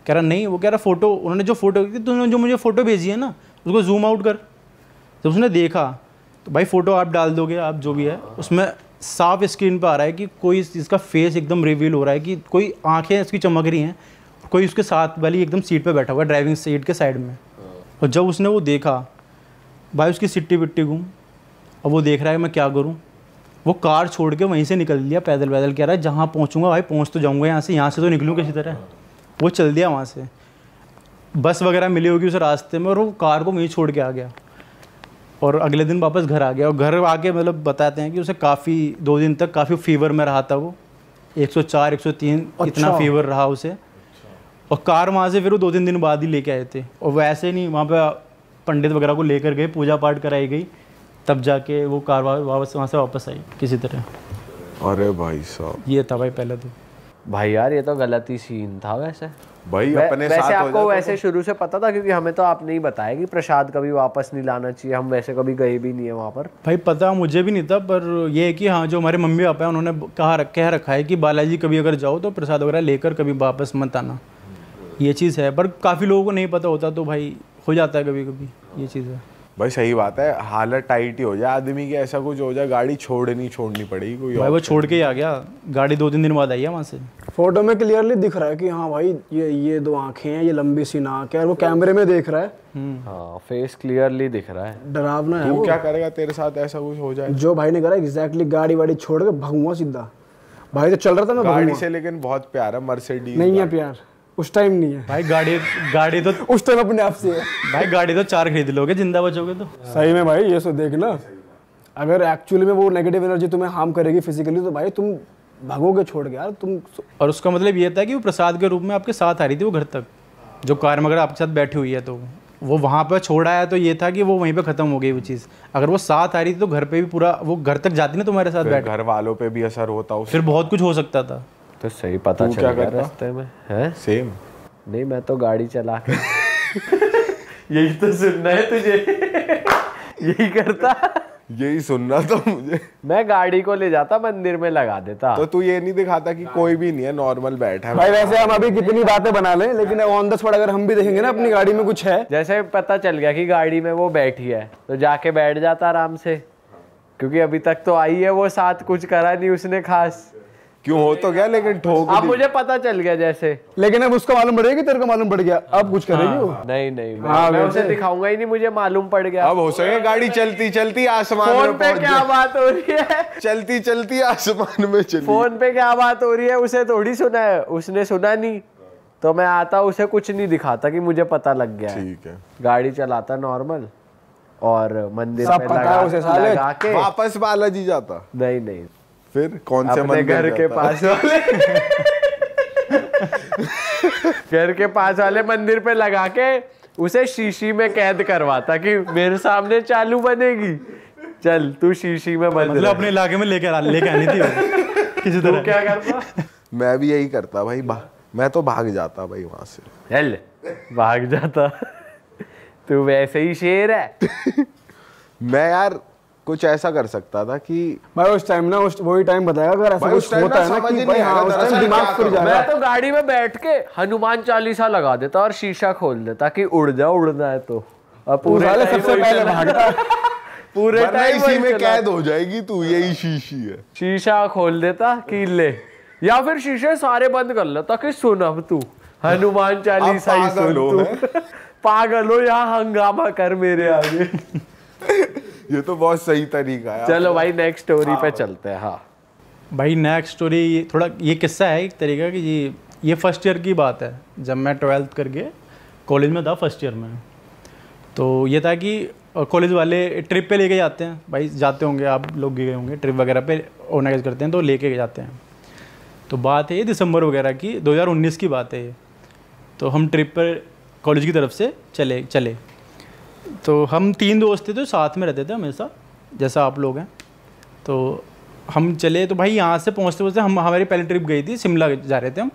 कह रहा नहीं। वो कह रहा फ़ोटो, उन्होंने जो फ़ोटो तूने जो मुझे फ़ोटो भेजी है ना उसको जूम आउट कर। तो उसने देखा तो भाई फ़ोटो आप डाल दोगे, आप जो भी है उसमें साफ स्क्रीन पर आ रहा है कि कोई इसका फेस एकदम रिवील हो रहा है कि कोई आंखें इसकी चमक रही हैं, कोई उसके साथ वाली एकदम सीट पे बैठा हुआ है, ड्राइविंग सीट के साइड में। और जब उसने वो देखा भाई उसकी सिट्टी पिट्टी घूम, अब वो देख रहा है मैं क्या करूँ। वो कार छोड़ के वहीं से निकल लिया पैदल पैदल। कह रहा है जहाँ पहुँचूंगा भाई पहुँच तो जाऊँगा, यहाँ से तो निकलूँ किसी तरह। वो चल दिया वहाँ से, बस वगैरह मिली होगी उस रास्ते में, और वो कार को वहीं छोड़ के आ गया। और अगले दिन वापस घर आ गया। और घर आके मतलब बताते हैं कि उसे काफ़ी 2 दिन तक काफ़ी फीवर में रहा था वो, 104 103 इतना फीवर रहा उसे। और कार वहाँ से फिर वो 2-3 दिन बाद ही लेके आए थे। और वैसे नहीं, वहाँ पे पंडित वगैरह को लेकर गए, पूजा पाठ कराई गई, तब जाके वो कार वापस वहाँ से वापस आई किसी तरह। अरे भाई साहब, ये था भाई पहले तो। भाई यार ये तो गलत ही सीन था वैसे। भाई अपने वैसे साथ आपको वैसे शुरू से पता था? क्योंकि हमें तो आपने ही बताया कि प्रसाद कभी वापस नहीं लाना चाहिए, हम वैसे कभी गए भी नहीं है वहाँ पर। भाई पता मुझे भी नहीं था, पर ये है कि हाँ जो हमारे मम्मी पापा हैं उन्होंने कह रखा है कि बालाजी कभी अगर जाओ तो प्रसाद वगैरह लेकर कभी वापस मत आना, ये चीज़ है। पर काफ़ी लोगों को नहीं पता होता, तो भाई हो जाता है कभी कभी, ये चीज़ है। भाई सही बात है, हालत टाइट ही हो जाए आदमी की, ऐसा कुछ हो जाए, गाड़ी छोड़नी पड़ेगी कोई। भाई वो छोड़ के ही आ गया, गाड़ी 2-3 दिन बाद आई है वहाँ से। फोटो में क्लियरली दिख रहा है कि हाँ भाई ये 2 आंखें हैं, ये लंबी सी नाक है, और वो कैमरे में देख रहा है। हाँ फेस क्लियरली दिख रहा है। डरावना है तू वो। क्या करेगा, तेरे साथ ऐसा कुछ हो जाए? जो भाई ने करा एग्जैक्टली, गाड़ी वाड़ी छोड़ के भागूंगा सीधा। भाई तो चल रहा था मैं गाड़ी भागूंगा। से, लेकिन बहुत प्यार है, मर्सिडीज नहीं है प्यार, उस टाइम नहीं है भाई गाड़ी तो उस टाइम अपने आप से है। भाई गाड़ी तो 4 खरीद लोगे जिंदा बचोगे तो। सही में भाई ये सो देखना, अगर एक्चुअली में वो नेगेटिव एनर्जी तुम्हें हार्म करेगी फिजिकली, तो भाई तुम भागोगे छोड़ के यार तुम। और उसका मतलब ये था कि वो प्रसाद के रूप में आपके साथ आ रही थी वो घर तक, जो कार में अगर आपके साथ बैठी हुई है तो वो वहाँ पर छोड़ा है, तो ये था कि वो वहीं पे ख़त्म हो गई वो चीज़। अगर वो साथ आ रही थी तो घर पे भी पूरा वो घर तक जाती ना तुम्हारे साथ बैठ, घर वालों पे भी असर होता उससे। फिर बहुत कुछ हो सकता था। तो सही पता तू चल क्या गया करता? रास्ते में है। सेम। नहीं मैं तो गाड़ी चला के यही तो सुनना है तुझे यही करता, यही सुनना था मुझे। मैं गाड़ी को ले जाता मंदिर में लगा देता। तो तू ये नहीं दिखाता कि कोई भी नहीं है, नॉर्मल बैठा है। भाई वैसे हम अभी कितनी बातें बना लें, लेकिन ऑन द स्पॉट अगर हम भी देखेंगे ना अपनी गाड़ी में कुछ है, जैसे पता चल गया कि गाड़ी में वो बैठी है तो जाके बैठ जाता आराम से, क्योंकि अभी तक तो आई है वो साथ, कुछ करा नहीं उसने खास। क्यों हो तो गया, लेकिन ठोक अब दी। मुझे पता चल गया जैसे। लेकिन अब उसको मालूम पड़ेगा कि तेरे को मालूम पड़ गया, अब कुछ करेगी वो। नहीं मैं उसे दिखाऊंगा ही नहीं, मुझे मालूम पड़ गया। अब हो सके गाड़ी चलती चलती आसमान फोन में पे पहुंच क्या जाए। बात हो रही है, चलती चलती आसमान में चली। फोन पे क्या बात हो रही है, उसे थोड़ी सुना है, उसने सुना नहीं। तो मैं आता उसे कुछ नहीं दिखाता कि मुझे पता लग गया है। ठीक है, गाड़ी चलाता नॉर्मल और मंदिर सब पे पता है उसे साले। लगा के। वापस बालाजी जाता। नहीं फिर कौन से अपने मंदिर घर के जाता? पास वाले घर के पास वाले मंदिर पे लगा के उसे शीशी में कैद करवाता कि मेरे सामने चालू बनेगी, चल तू शीशी में बंद मतलब रह। अपने इलाके में लेके आनी थी वो किसी तू तरह। क्या करता? मैं भी यही करता भाई, मैं तो भाग जाता भाई वहां से। चल भाग जाता तू वैसे ही शेर है। मैं यार कुछ ऐसा कर सकता था कि भाई उस टाइम ना वही टाइम बताया, अगर ऐसा भाई उस कुछ टाइम होता ना है ना समझ कि नहीं भाई आएगा, हाँ उस दरअसल टाइम दिमाग क्या खुल करूं? जाएगा। मैं तो गाड़ी में बैठ के हनुमान चालीसा लगा देता और शीशा खोल देता कि उड़ना है तो। और पूरे साले टाइम सबसे वही पहले चला। भागता। पूरे वरना टाइम इसी वही में चला। कैद हो जाएगी तू, यही शीशी है। शीशा खोल देता कि ले, या फिर शीशे सारे बंद कर लेता कि सुन अब तू हनुमान चालीसा ही सुन तू। पागल हो, यहाँ हंगामा कर मेरे आगे। ये तो बहुत सही तरीका है। चलो भाई नेक्स्ट स्टोरी पे चलते हैं। हाँ भाई नेक्स्ट स्टोरी थोड़ा ये किस्सा है एक तरीका कि ये फर्स्ट ईयर की बात है, जब मैं 12th करके कॉलेज में था फर्स्ट ईयर में। तो ये था कि कॉलेज वाले ट्रिप पे लेके जाते हैं, भाई जाते होंगे आप लोग गए होंगे, ट्रिप वगैरह पे ऑर्गेनाइज करते हैं तो लेके जाते हैं। तो बात है ये दिसंबर वगैरह की, 2019 की बात है ये। तो हम ट्रिप पर कॉलेज की तरफ से चले। तो हम 3 दोस्त थे तो साथ में रहते थे हमेशा, जैसा आप लोग हैं। तो हम चले, तो भाई यहाँ से पहुँचते हम हमारी पहली ट्रिप गई थी, शिमला जा रहे थे हम।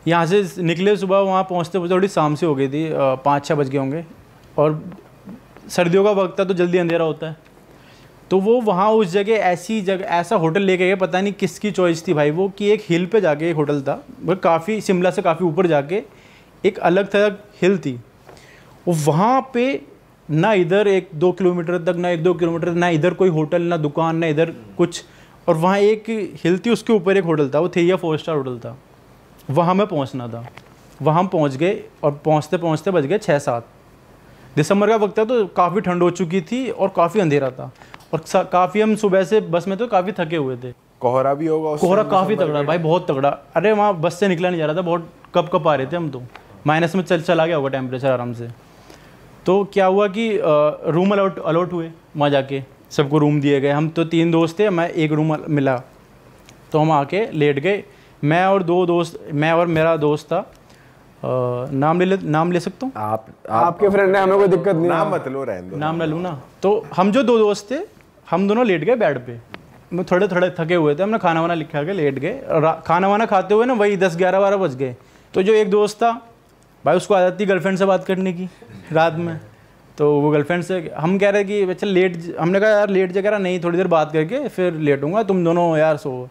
यहाँ से निकले सुबह, वहाँ पहुँचते पहुँचते थोड़ी शाम से हो गई थी, 5-6 बज गए होंगे, और सर्दियों का वक्त था तो जल्दी अंधेरा होता है। तो वो वहाँ उस जगह ऐसा होटल लेके गए, पता नहीं किसकी चॉइस थी भाई वो, कि एक हिल पे जाके एक होटल था, वो काफ़ी शिमला से काफ़ी ऊपर जाके एक अलग थलग हिल थी। वो वहाँ पे ना इधर 1-2 किलोमीटर तक, ना 1-2 किलोमीटर, ना इधर कोई होटल, ना दुकान, ना इधर कुछ, और वहाँ एक हिल थी, उसके ऊपर एक होटल था, वो 3 या 4 स्टार होटल था। वहाँ मैं पहुँचना था, वहाँ हम पहुँच गए, और पहुँचते पहुँचते बज गए 6-7। दिसंबर का वक्त था तो काफ़ी ठंड हो चुकी थी और काफ़ी अंधेरा था, और काफ़ी हम सुबह से बस में तो काफ़ी थके हुए थे। कोहरा भी होगा? कोहरा काफ़ी तगड़ा भाई, बहुत तगड़ा। अरे वहाँ बस से निकला नहीं जा रहा था, बहुत कप आ रहे थे हम तो, माइनस में चला गया होगा टेम्परेचर आराम से। तो क्या हुआ कि रूम अलॉट हुए, वहाँ जाके सबको रूम दिए गए। हम तो 3 दोस्त थे, मैं एक रूम मिला, तो हम आके लेट गए, मैं और 2 दोस्त, मैं और मेरा दोस्त था, नाम ले सकता हूँ? आपके फ्रेंड ने, हमें कोई दिक्कत नहीं, नाम मत लो, रहने दो, नाम ना लूँ ना। तो हम जो 2 दोस्त थे, हम दोनों लेट गए बेड पे, मैं थोड़े थके हुए थे, हमने खाना वाना लिखा के लेट गए। खाना वाना खाते हुए ना वही 10-11-12 बज गए। तो जो एक दोस्त था भाई, उसको आदत थी गर्लफ्रेंड से बात करने की रात में, तो वो गर्लफ्रेंड से हम कह रहे कि चल लेट, हमने कहा यार लेट जा, कह रहा नहीं थोड़ी देर बात करके फिर लेटूंगा, तुम दोनों यार सो।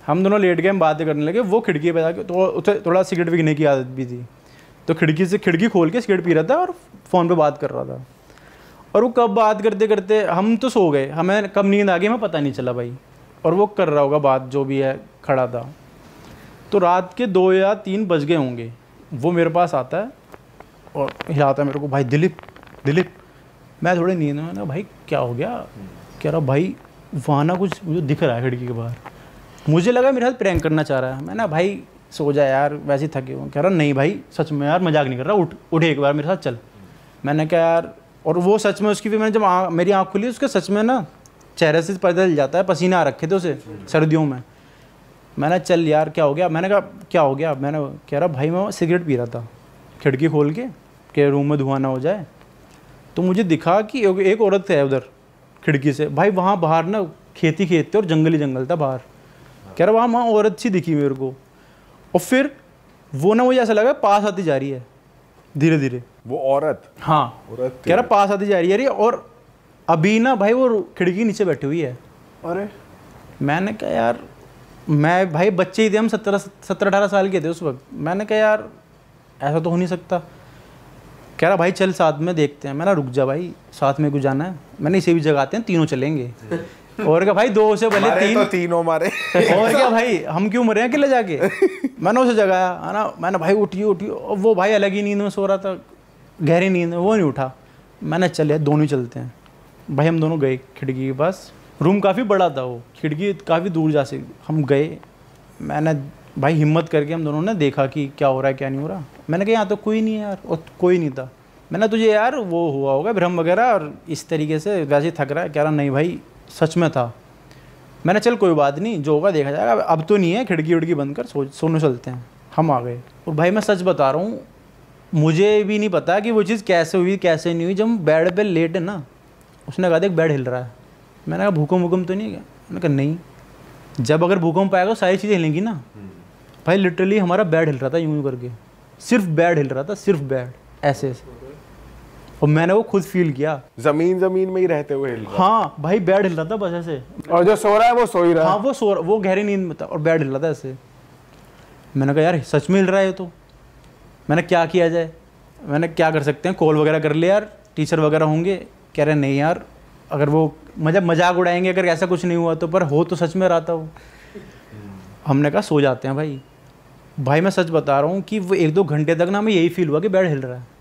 हम दोनों लेट गए, हम बातें करने लगे। वो खिड़की पे जाके, तो उसे थोड़ा सिगरेट पीने की आदत भी थी, तो खिड़की खोल के सिगरेट पी रहा था और फ़ोन पे बात कर रहा था। और वो कब बात करते करते हम तो सो गए, हमें कब नींद आ गई हमें पता नहीं चला भाई, और वो कर रहा होगा बात जो भी है, खड़ा था। तो रात के 2 या 3 बज गए होंगे, वो मेरे पास आता है और हिलाता है मेरे को, भाई दिलीप। मैं थोड़े नींद में ना, भाई क्या हो गया? कह रहा भाई वहाँ ना कुछ मुझे दिख रहा है खिड़की के बाहर। मुझे लगा मेरे साथ प्रैंक करना चाह रहा है। मैं ना भाई सो जा यार, वैसे ही थके हुए। कह रहा नहीं भाई सच में यार, मजाक नहीं कर रहा, उठ एक बार मेरे साथ चल। मैंने कहा यार, और वो सच में उसकी, फिर मैंने जब मेरी आँख खुली, उसके सच में ना चेहरे से पर्दा हिल जाता है, पसीना आ रखे थे उसे सर्दियों में। मैंने चल यार क्या हो गया? मैंने कहा क्या हो गया? मैंने कह रहा भाई मैं सिगरेट पी रहा था, खिड़की खोल के रूम में धुआं ना हो जाए, तो मुझे दिखा कि एक औरत है उधर खिड़की से। भाई वहाँ बाहर ना खेत थे और जंगल था बाहर। कह रहा वहाँ औरत सी दिखी मेरे को, और फिर वो ना मुझे ऐसा लगा पास आती जा रही है धीरे धीरे वो औरत। हाँ, कह रहा पास आती जा रही है, और अभी ना भाई वो खिड़की नीचे बैठी हुई है। अरे मैंने कहा यार, मैं भाई बच्चे ही थे हम, 17-18 साल के थे उस वक्त। मैंने कहा यार ऐसा तो हो नहीं सकता। कह रहा भाई चल साथ में देखते हैं। मैंने रुक जा भाई, साथ में कुछ जाना है? मैंने इसे भी जगाते हैं, तीनों चलेंगे। और क्या भाई, 2 से पहले 3 तो तीनों मारे। और क्या भाई, हम क्यों मरे हैं अकेले जाके? मैंने उसे जगाया है ना, मैंने भाई उठिए। और वो भाई अलग ही नींद में सो रहा था, गहरी नींद में, वो नहीं उठा। मैंने चल यार दोनों ही चलते हैं। भाई हम दोनों गए खिड़की के पास, रूम काफ़ी बड़ा था, वो खिड़की काफ़ी दूर जा से हम गए। मैंने भाई हिम्मत करके हम दोनों ने देखा कि क्या हो रहा है क्या नहीं हो रहा। मैंने कहा यहाँ तो कोई नहीं है यार, और कोई नहीं था। मैंने तुझे यार वो हुआ होगा भ्रम वगैरह, और इस तरीके से वैसे ही थक रहा है। कह रहा नहीं भाई सच में था। मैंने चल कोई बात नहीं, जो होगा देखा जाएगा, अब तो नहीं है, खिड़की उड़की बंद कर सोने चलते हैं। हम आ गए, और भाई मैं सच बता रहा हूँ, मुझे भी नहीं पता कि वो चीज़ कैसे हुई कैसे नहीं हुई। जब हम बेड पे लेटे ना, उसने कहा देख बेड हिल रहा है। मैंने कहा भूकंप तो नहीं है? मैंने कहा नहीं। जब अगर भूकंप आएगा सारी चीज़ें हिलेंगी ना। भाई लिटरली हमारा बेड हिल रहा था यूं करके, सिर्फ बेड हिल रहा था, सिर्फ बेड ऐसे ऐसे। और मैंने वो खुद फील किया, जमीन में ही रहते हुए हिल रहा। हाँ भाई बेड हिल रहा था बस ऐसे, और जो सो रहा है वो सो ही रहा है। हाँ वो गहरी नींद में था और बेड हिल रहा था ऐसे। मैंने कहा यार सच में हिल रहा है तो। मैंने क्या किया जाए, मैंने क्या कर सकते हैं, कॉल वगैरह कर ले यार, टीचर वगैरह होंगे। कह रहे नहीं यार, अगर वो मजाक उड़ाएंगे अगर ऐसा कुछ नहीं हुआ तो, पर हो तो सच में रहा था वो। हमने कहा सो जाते हैं भाई। भाई मैं सच बता रहा हूँ कि वो 1-2 घंटे तक ना हमें यही फील हुआ कि बेड हिल रहा है।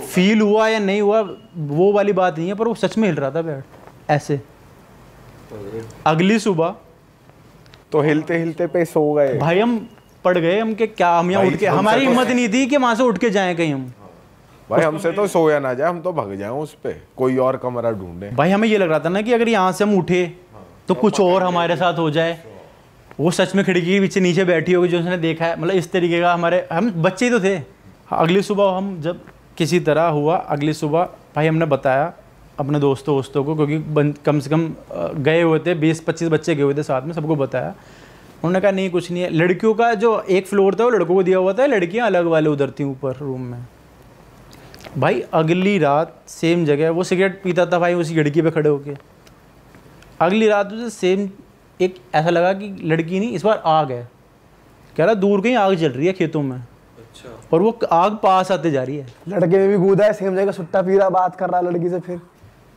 फील हुआ या नहीं हुआ वो वाली बात नहीं है, पर वो सच में हिल रहा था बेड ऐसे। अगली सुबह तो हिलते हिलते पे सो गए भाई, हम पड़ गए। हम के क्या, हम यहाँ उठ के, हमारी हिम्मत नहीं थी कि वहां से उठ के जाएं कहीं हम। भाई हमसे तो सोया ना जाए, हम तो भाग जाए उस पे, कोई और कमरा ढूंढे। भाई हमें ये लग रहा था ना कि अगर यहाँ से हम उठे तो कुछ और हमारे साथ हो जाए। वो सच में खिड़की के पीछे नीचे बैठी होगी जो उसने देखा है, मतलब इस तरीके का। हम बच्चे ही तो थे। अगली सुबह हम जब किसी तरह हुआ, अगली सुबह भाई हमने बताया अपने दोस्तों को, क्योंकि कम से कम गए हुए थे 20-25 बच्चे गए हुए थे साथ में, सबको बताया। उन्होंने कहा नहीं कुछ नहीं है। लड़कियों का जो एक फ्लोर था वो लड़कों को दिया हुआ था, लड़कियां अलग वाले उधर थी ऊपर रूम में। भाई अगली रात सेम जगह, वो सिगरेट पीता था भाई उसी लड़की पे खड़े होके। अगली रात उसे सेम एक ऐसा लगा कि लड़की नहीं, इस बार आग है। कह रहा दूर कहीं आग जल रही है खेतों में। अच्छा। और वो आग पास आते जा रही है। लड़के में भी कूदा है सेम जगह, सुट्टा पी रहा, बात कर रहा है लड़की से। फिर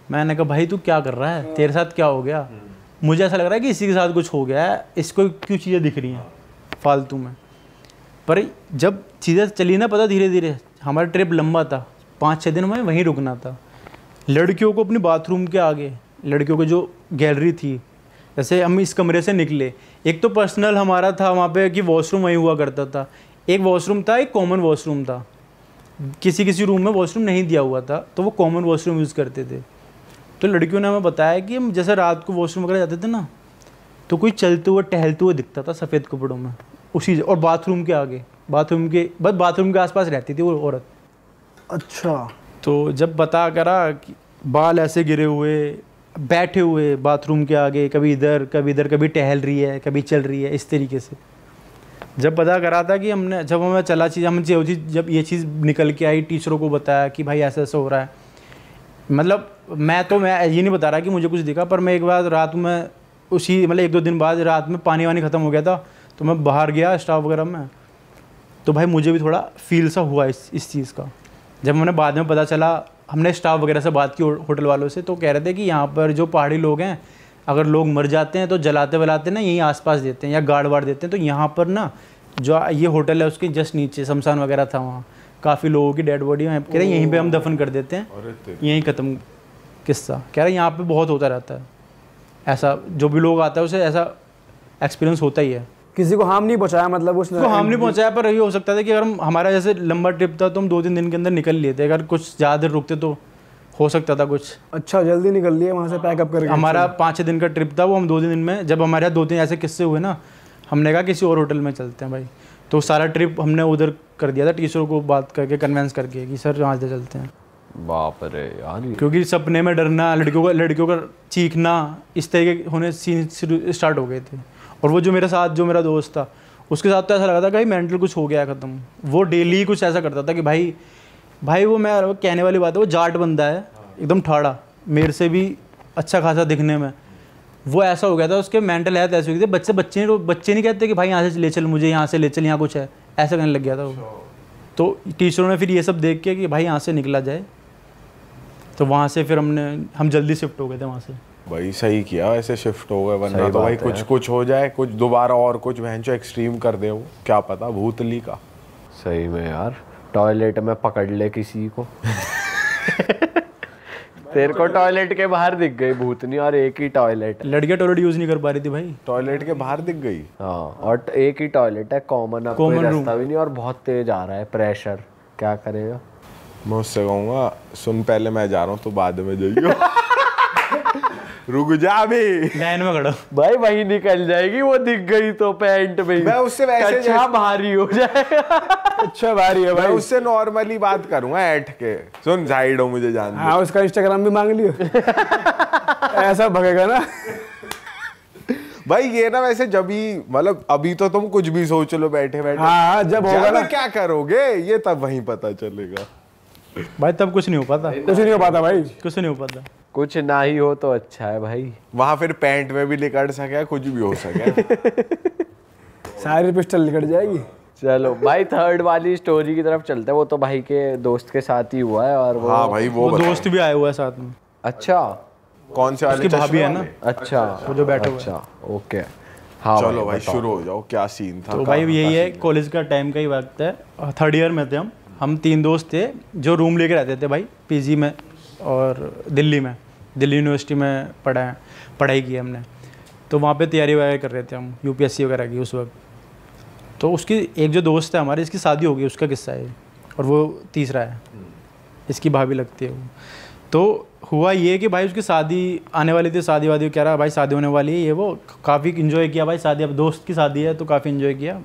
मैंने कहा भाई तू क्या कर रहा है, तेरे साथ क्या हो गया? मुझे ऐसा लग रहा है कि इसी के साथ कुछ हो गया है, इसको क्यों चीज़ें दिख रही हैं फालतू में। पर जब चीज़ें चली ना पता धीरे धीरे, हमारा ट्रिप लंबा था, 5-6 दिन हमें वहीं रुकना था। लड़कियों को अपनी बाथरूम के आगे, लड़कियों की जो गैलरी थी, जैसे हम इस कमरे से निकले, एक तो पर्सनल हमारा था वहाँ पे कि वॉशरूम वहीं हुआ करता था। एक वॉशरूम था, एक कॉमन वॉशरूम था। किसी रूम में वॉशरूम नहीं दिया हुआ था तो वो कॉमन वॉशरूम यूज़ करते थे। तो लड़कियों ने हमें बताया कि हम जैसे रात को वॉशरूम वगैरह जाते थे ना, तो कोई चलते हुए टहलते हुए दिखता था सफ़ेद कपड़ों में उसी, और बाथरूम के आगे, बाथरूम के आसपास रहती थी वो औरत। अच्छा। तो जब बता करा कि बाल ऐसे गिरे हुए, बैठे हुए बाथरूम के आगे, कभी इधर कभी टहल रही है, कभी चल रही है, इस तरीके से जब पता करा था कि हमने, जब हमें चला चीज़, हम जब ये चीज़ निकल के आई, टीचरों को बताया कि भाई ऐसा ऐसा हो रहा है। मतलब मैं ये नहीं बता रहा कि मुझे कुछ दिखा, पर मैं एक बार रात में उसी मतलब 1-2 दिन बाद रात में पानी वानी ख़त्म हो गया था, तो मैं बाहर गया स्टाफ वगैरह में, तो भाई मुझे भी थोड़ा फील सा हुआ इस चीज़ का। जब मैंने बाद में पता चला, हमने स्टाफ वगैरह से बात की होटल वालों से, तो कह रहे थे कि यहाँ पर जो पहाड़ी लोग हैं, अगर लोग मर जाते हैं तो जलाते वलाते ना यहीं आसपास देते हैं या गाड़ वाड़ देते हैं। तो यहाँ पर ना जो ये होटल है उसके जस्ट नीचे शमशान वगैरह था, वहाँ काफ़ी लोगों की डेड बॉडी कह रहे यहीं पे हम दफन कर देते हैं, यहीं ख़त्म किस्सा। कह रहे यहाँ पे बहुत होता रहता है ऐसा, जो भी लोग आता है उसे ऐसा एक्सपीरियंस होता ही है। किसी को हार्म नहीं पहुंचाया, मतलब उसने हार्म नहीं पहुंचाया, पर ये हो सकता था कि अगर हमारा जैसे लंबा ट्रिप था तो हम 2-3 दिन के अंदर निकल लिए थे, अगर कुछ ज़्यादा देर रुकते तो हो सकता था कुछ। अच्छा, जल्दी निकल लिए वहाँ से पैकअप करके? हमारा 5-6 दिन का ट्रिप था, वो हम 2 दिन में, जब हमारे यहाँ 2-3 ऐसे किस्से हुए ना, हमने कहा किसी और होटल में चलते हैं भाई। तो सारा ट्रिप हमने उधर कर दिया था, टीचरों को बात करके कन्वेंस करके कि सर यहाँ से चलते हैं। बाप रे यार, क्योंकि सपने में डरना, लड़कियों का चीखना, इस तरीके होने सीन स्टार्ट हो गए थे। और वो जो मेरा दोस्त था, उसके साथ तो ऐसा लगा था कि भाई मेंटल कुछ हो गया है ख़त्म। वो डेली कुछ ऐसा करता था कि भाई वो मैं कहने वाली बात है, वो जाट बंदा है एकदम ठाड़ा, मेरे से भी अच्छा खासा दिखने में। वो ऐसा हो गया था, उसके मेंटल हेल्थ ऐसी हो गई थी। बच्चे नहीं कहते कि भाई यहाँ से ले चल, मुझे यहाँ से ले चल, यहाँ कुछ है, ऐसा कहने लग गया था वो। तो टीचरों ने फिर ये सब देख के कि भाई यहाँ से निकला जाए, तो वहाँ से फिर हम जल्दी शिफ्ट हो गए थे वहाँ से। भाई सही किया ऐसे शिफ्ट हो गए, वरना तो भाई कुछ हो जाए, कुछ दोबारा और कुछ भैंचो एक्सट्रीम कर दे, वो क्या पता भूतली का। सही में यार, टॉयलेट में पकड़ ले किसी को तेरे को टॉयलेट के बाहर दिख गई भूतनी, और एक ही टॉयलेट, लड़कियां टॉयलेट यूज नहीं कर पा रही थी भाई, टॉयलेट के बाहर दिख गई। हाँ, और एक ही टॉयलेट है, कॉमन रास्ता भी नहीं, और बहुत तेज आ रहा है प्रेशर, क्या करेगा? मैं उससे कहूँगा सुन, पहले मैं जा रहा हूँ तो बाद में जाइयो रुक जा अभी लाइन में खड़ा भाई, वही निकल जाएगी वो दिख गई तो पैंट में। मैं उससे वैसे अच्छा भारी हो जाएगा अच्छा भारी है भाई, मैं उससे नॉर्मली बात करूंगा ऐठ के, सुन साइड हो मुझे जान। हाँ, उसका इंस्टाग्राम भी मांग लियो ऐसा भगेगा ना भाई। ये ना वैसे जब ही मतलब अभी तो तुम कुछ भी सोच लो बैठे बैठे, हाँ, जब होगा ना क्या करोगे ये तब वहीं पता चलेगा भाई। तब कुछ नहीं हो पाता, कुछ नहीं हो पाता भाई, कुछ नहीं हो पाता। कुछ ना ही हो तो अच्छा है भाई, वहां फिर पैंट में भी निकल सके, कुछ भी हो सके सारी पिस्टल निकल जाएगी। चलो भाई, थर्ड वाली स्टोरी की तरफ चलते हैं। वो तो भाई के दोस्त के साथ ही हुआ है, और वो हाँ भाई वो दोस्त भी आया हुआ है साथ में। अच्छा, कौन से वाले? भाभी है ना। अच्छा, वो जो बैठे हुए। अच्छा, ओके, हाँ चलो भाई शुरू हो जाओ, क्या सीन था? तो भाई यही है, कॉलेज का टाइम का ही वक्त है, 3rd ईयर में थे हम 3 दोस्त थे जो रूम लेके रहते थे भाई पीजी में, और दिल्ली यूनिवर्सिटी में पढ़ाई की हमने। तो वहाँ पे तैयारी वगैरह कर रहे थे हम, यूपीएससी वगैरह की उस वक्त। तो उसकी एक जो दोस्त है हमारे, इसकी शादी हो गई, उसका किस्सा है, और वो तीसरा है, इसकी भाभी लगती है वो। तो हुआ ये कि भाई उसकी शादी आने वाली थी, शादी वादी कह रहा भाई शादी होने वाली है, ये वो काफ़ी इन्जॉय किया भाई शादी, अब दोस्त की शादी है तो काफ़ी इन्जॉय किया।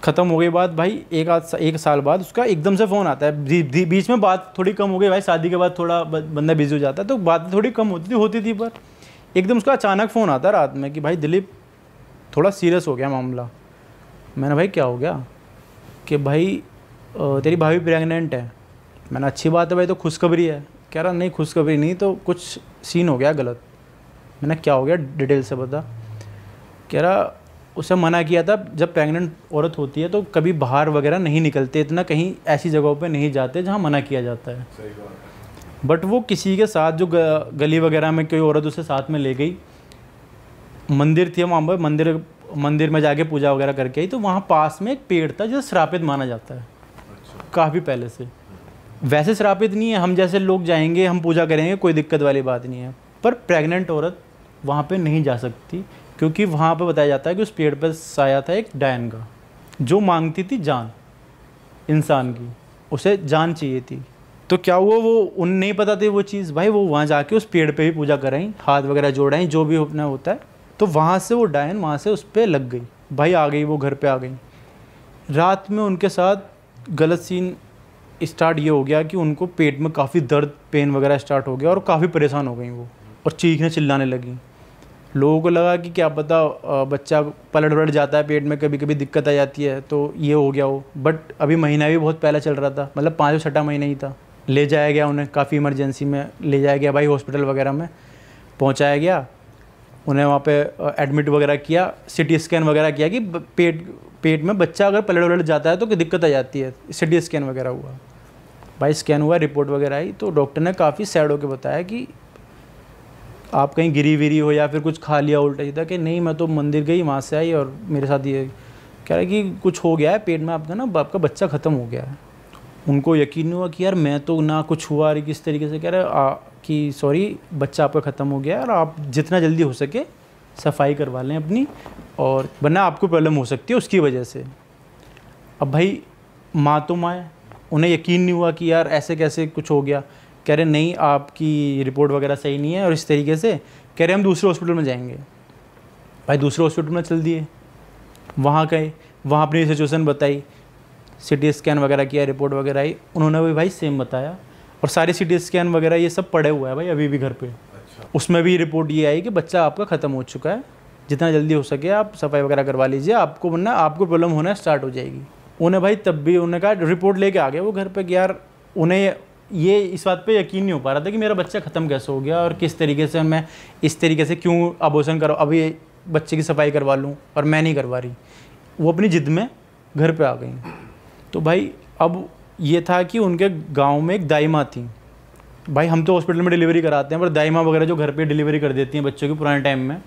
ख़त्म हो गई बात भाई, एक साल बाद उसका एकदम से फ़ोन आता है। बीच में बात थोड़ी कम हो गई भाई, शादी के बाद थोड़ा बंदा बिजी हो जाता है, तो बात थोड़ी कम होती थी पर एकदम उसका अचानक फ़ोन आता है रात में कि भाई दिलीप थोड़ा सीरियस हो गया मामला। मैंने भाई क्या हो गया? कि भाई तेरी भाभी प्रेग्नेंट है। मैंने अच्छी बात है भाई, तो खुशखबरी है। कह रहा नहीं खुशखबरी नहीं, तो कुछ सीन हो गया गलत। मैंने क्या हो गया डिटेल से बता। कह रहा उसे मना किया था, जब प्रेग्नेंट औरत होती है तो कभी बाहर वगैरह नहीं निकलते, इतना कहीं ऐसी जगहों पे नहीं जाते जहाँ मना किया जाता है। बट वो किसी के साथ जो गली वगैरह में कोई औरत उसे साथ में ले गई, मंदिर थी वहाँ पर, मंदिर में जाके पूजा वगैरह करके आई, तो वहाँ पास में एक पेड़ था जो श्रापित माना जाता है काफ़ी पहले से। वैसे श्रापित नहीं है, हम जैसे लोग जाएंगे, हम पूजा करेंगे, कोई दिक्कत वाली बात नहीं है। पर प्रेग्नेंट औरत वहाँ पे नहीं जा सकती, क्योंकि वहाँ पे बताया जाता है कि उस पेड़ पर साया था एक डायन का, जो मांगती थी जान इंसान की, उसे जान चाहिए थी। तो क्या हुआ, वो उन नहीं पता थी वो चीज़ भाई, वो वहाँ जाके उस पेड़ पे भी पूजा कराई, हाथ वगैरह जोड़ाई, जो भी अपना होता है। तो वहाँ से वो डायन वहाँ से उस पर लग गई भाई, आ गई वो घर पे आ गई। रात में उनके साथ गलत सीन स्टार्ट ये हो गया कि उनको पेट में काफ़ी दर्द पेन वगैरह स्टार्ट हो गया और काफ़ी परेशान हो गई वो, और चीखने चिल्लाने लगी। लोगों को लगा कि क्या पता बच्चा पलट जाता है पेट में, कभी कभी दिक्कत आ जाती है, तो ये हो गया हो। बट अभी महीना भी बहुत पहले चल रहा था, मतलब 5-6 महीने ही था। ले जाया गया उन्हें, काफ़ी इमरजेंसी में ले जाया गया भाई, हॉस्पिटल वगैरह में पहुंचाया गया। उन्हें वहाँ पे एडमिट वगैरह किया, सिटी स्कैन वगैरह किया कि पेट में बच्चा अगर पलट जाता है तो कोई दिक्कत आ जाती है। सिटी स्कैन वगैरह हुआ भाई, स्कैन हुआ, रिपोर्ट वगैरह आई, तो डॉक्टर ने काफ़ी सैड होकर बताया कि आप कहीं गिरी विरी हो या फिर कुछ खा लिया उल्टा सीधा। कि नहीं, मैं तो मंदिर गई, वहाँ से आई और मेरे साथ ये कह रहा है कि कुछ हो गया है पेट में आपका ना, आपका बच्चा ख़त्म हो गया है। उनको यकीन नहीं हुआ कि यार मैं तो ना कुछ हुआ, अरे किस तरीके से। कह रहे कि सॉरी बच्चा आपका ख़त्म हो गया है, और आप जितना जल्दी हो सके सफाई करवा लें अपनी, और वरना आपको प्रॉब्लम हो सकती है उसकी वजह से। अब भाई माँ तो माँ है, उन्हें यकीन नहीं हुआ कि यार ऐसे कैसे कुछ हो गया। कह रहे नहीं आपकी रिपोर्ट वगैरह सही नहीं है, और इस तरीके से कह रहे हम दूसरे हॉस्पिटल में जाएंगे। भाई दूसरे हॉस्पिटल में चल दिए, वहाँ गए, वहाँ अपनी सिचुएशन बताई, सिटी स्कैन वगैरह किया, रिपोर्ट वगैरह आई, उन्होंने भी भाई सेम बताया। और सारे सिटी स्कैन वगैरह ये सब पड़े हुआ है भाई अभी भी घर पे। उसमें भी रिपोर्ट ये आई कि बच्चा आपका ख़त्म हो चुका है, जितना जल्दी हो सके आप सफाई वगैरह करवा लीजिए, आपको वरना आपको प्रॉब्लम होना स्टार्ट हो जाएगी। उन्हें भाई तब भी उन्होंने कहा, रिपोर्ट लेके आ गए वो घर पे कि यार उन्हें ये इस बात पे यकीन नहीं हो पा रहा था कि मेरा बच्चा ख़त्म कैसे हो गया, और किस तरीके से मैं इस तरीके से क्यों अबॉर्शन करो, अभी बच्चे की सफाई करवा लूँ और मैं नहीं करवा रही। वो अपनी ज़िद में घर पे आ गई। तो भाई अब ये था कि उनके गांव में एक दाई माँ थी। भाई हम तो हॉस्पिटल में डिलीवरी कराते हैं, पर दाई माँ वगैरह जो घर पे डिलीवरी कर देती हैं बच्चों की पुराने टाइम में,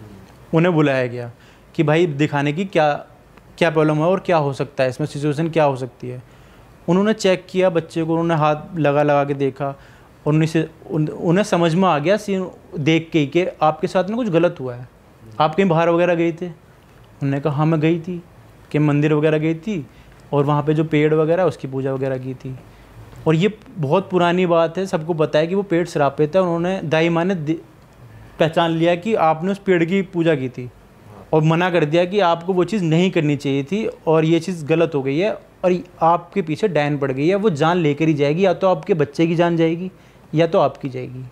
उन्हें बुलाया गया कि भाई दिखाने की क्या प्रॉब्लम है और क्या हो सकता है इसमें, सिचुएशन क्या हो सकती है। उन्होंने चेक किया बच्चे को, उन्होंने हाथ लगा के देखा, और उन्हें समझ में आ गया सीन देख के कि आपके साथ में कुछ गलत हुआ है। आप कहीं बाहर वगैरह गई थे? उन्होंने कहा हाँ मैं गई थी, कि मंदिर वगैरह गई थी, और वहाँ पे जो पेड़ वगैरह उसकी पूजा वगैरह की थी। और ये बहुत पुरानी बात है, सबको पता है कि वो पेड़ श्रापित है। उन्होंने दाई माँ ने पहचान लिया कि आपने उस पेड़ की पूजा की थी, और मना कर दिया कि आपको वो चीज़ नहीं करनी चाहिए थी, और ये चीज़ गलत हो गई है, और आपके पीछे डायन पड़ गई है, वो जान लेकर ही जाएगी, या तो आपके बच्चे की जान जाएगी या तो आपकी जाएगी।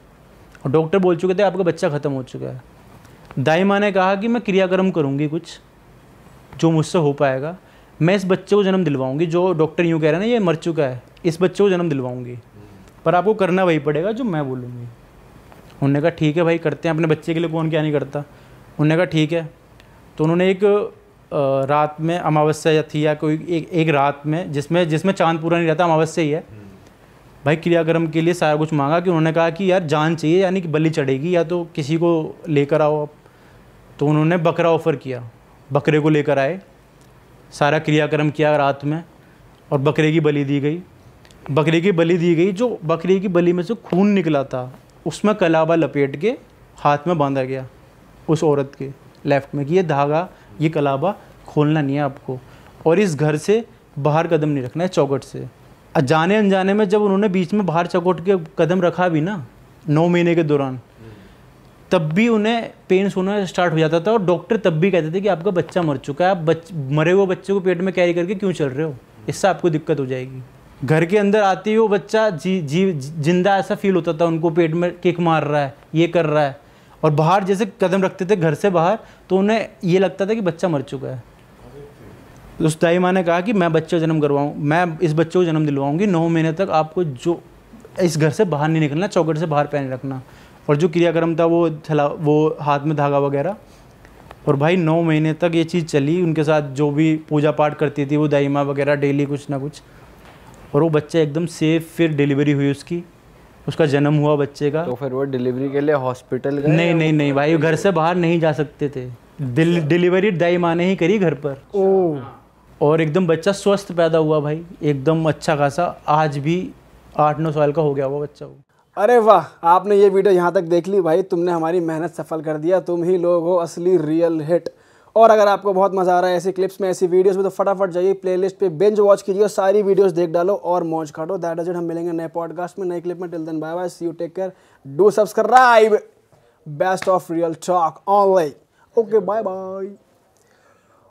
और डॉक्टर बोल चुके थे आपका बच्चा ख़त्म हो चुका है। दाई माँ ने कहा कि मैं क्रियाक्रम करूँगी कुछ जो मुझसे हो पाएगा, मैं इस बच्चे को जन्म दिलवाऊंगी, जो डॉक्टर यूँ कह रहे हैं ना ये मर चुका है, इस बच्चे को जन्म दिलवाऊंगी, पर आपको करना वही पड़ेगा जो मैं बोलूँगी। उन्होंने कहा ठीक है भाई करते हैं, अपने बच्चे के लिए कौन क्या नहीं करता। उन्होंने कहा ठीक है। तो उन्होंने एक रात में अमावस्या थी या कोई एक रात में जिसमें चांद पूरा नहीं रहता, अमावस्या ही है भाई, क्रियाक्रम के लिए सारा कुछ मांगा। कि उन्होंने कहा कि यार जान चाहिए, यानी कि बलि चढ़ेगी, या तो किसी को लेकर आओ आप। तो उन्होंने बकरा ऑफ़र किया, बकरे को लेकर आए, सारा क्रियाक्रम किया रात में, और बकरे की बलि दी गई। बकरे की बलि दी गई, जो बकरे की बलि में से खून निकला था उसमें कलावा लपेट के हाथ में बांधा गया उस औरत के लेफ्ट में, कि ये धागा, ये कलावा खोलना नहीं है आपको, और इस घर से बाहर कदम नहीं रखना है चौखट से। जाने अनजाने में जब उन्होंने बीच में बाहर चौखट के कदम रखा भी ना 9 महीने के दौरान, तब भी उन्हें पेन्स होना स्टार्ट हो जाता था, और डॉक्टर तब भी कहते थे कि आपका बच्चा मर चुका है, आप मरे हुए बच्चे को पेट में कैरी करके क्यों चल रहे हो, इससे आपको दिक्कत हो जाएगी। घर के अंदर आते ही वो बच्चा जिंदा ऐसा फील होता था उनको, पेट में किक मार रहा है, ये कर रहा है, और बाहर जैसे कदम रखते थे घर से बाहर, तो उन्हें ये लगता था कि बच्चा मर चुका है। उस दाई माँ ने कहा कि मैं बच्चे को जन्म करवाऊँ, मैं इस बच्चे को जन्म दिलवाऊंगी, 9 महीने तक आपको जो इस घर से बाहर नहीं निकलना, चौखट से बाहर पैर नहीं रखना। और जो क्रियाक्रम था वो हाथ में धागा वगैरह। और भाई 9 महीने तक ये चीज़ चली, उनके साथ जो भी पूजा पाठ करती थी वो दाई माँ वगैरह डेली कुछ ना कुछ, और वो बच्चा एकदम सेफ। फिर डिलीवरी हुई उसकी, उसका जन्म हुआ बच्चे का। तो फिर वो डिलीवरी के लिए हॉस्पिटल गए? नहीं भाई, घर से बाहर नहीं जा सकते थे। डिलीवरी दाई माँ ने ही करी घर पर। और एकदम बच्चा स्वस्थ पैदा हुआ भाई, एकदम अच्छा खासा। आज भी 8-9 साल का हो गया वो बच्चा वो। अरे वाह, आपने ये वीडियो यहाँ तक देख ली भाई, तुमने हमारी मेहनत सफल कर दिया। तुम ही लोग हो असली रियल हिट। और अगर आपको बहुत मज़ा आ रहा है ऐसी क्लिप्स में, ऐसी वीडियोस में, तो फटाफट जाइए प्लेलिस्ट पे बिंज वॉच कीजिए, सारी वीडियोस देख डालो और मौज काटो। That is it. हम मिलेंगे नए पॉडकास्ट में, नई क्लिप में। Till then bye bye, see you, take care, do subscribe. Best of real talk online. Okay, bye bye.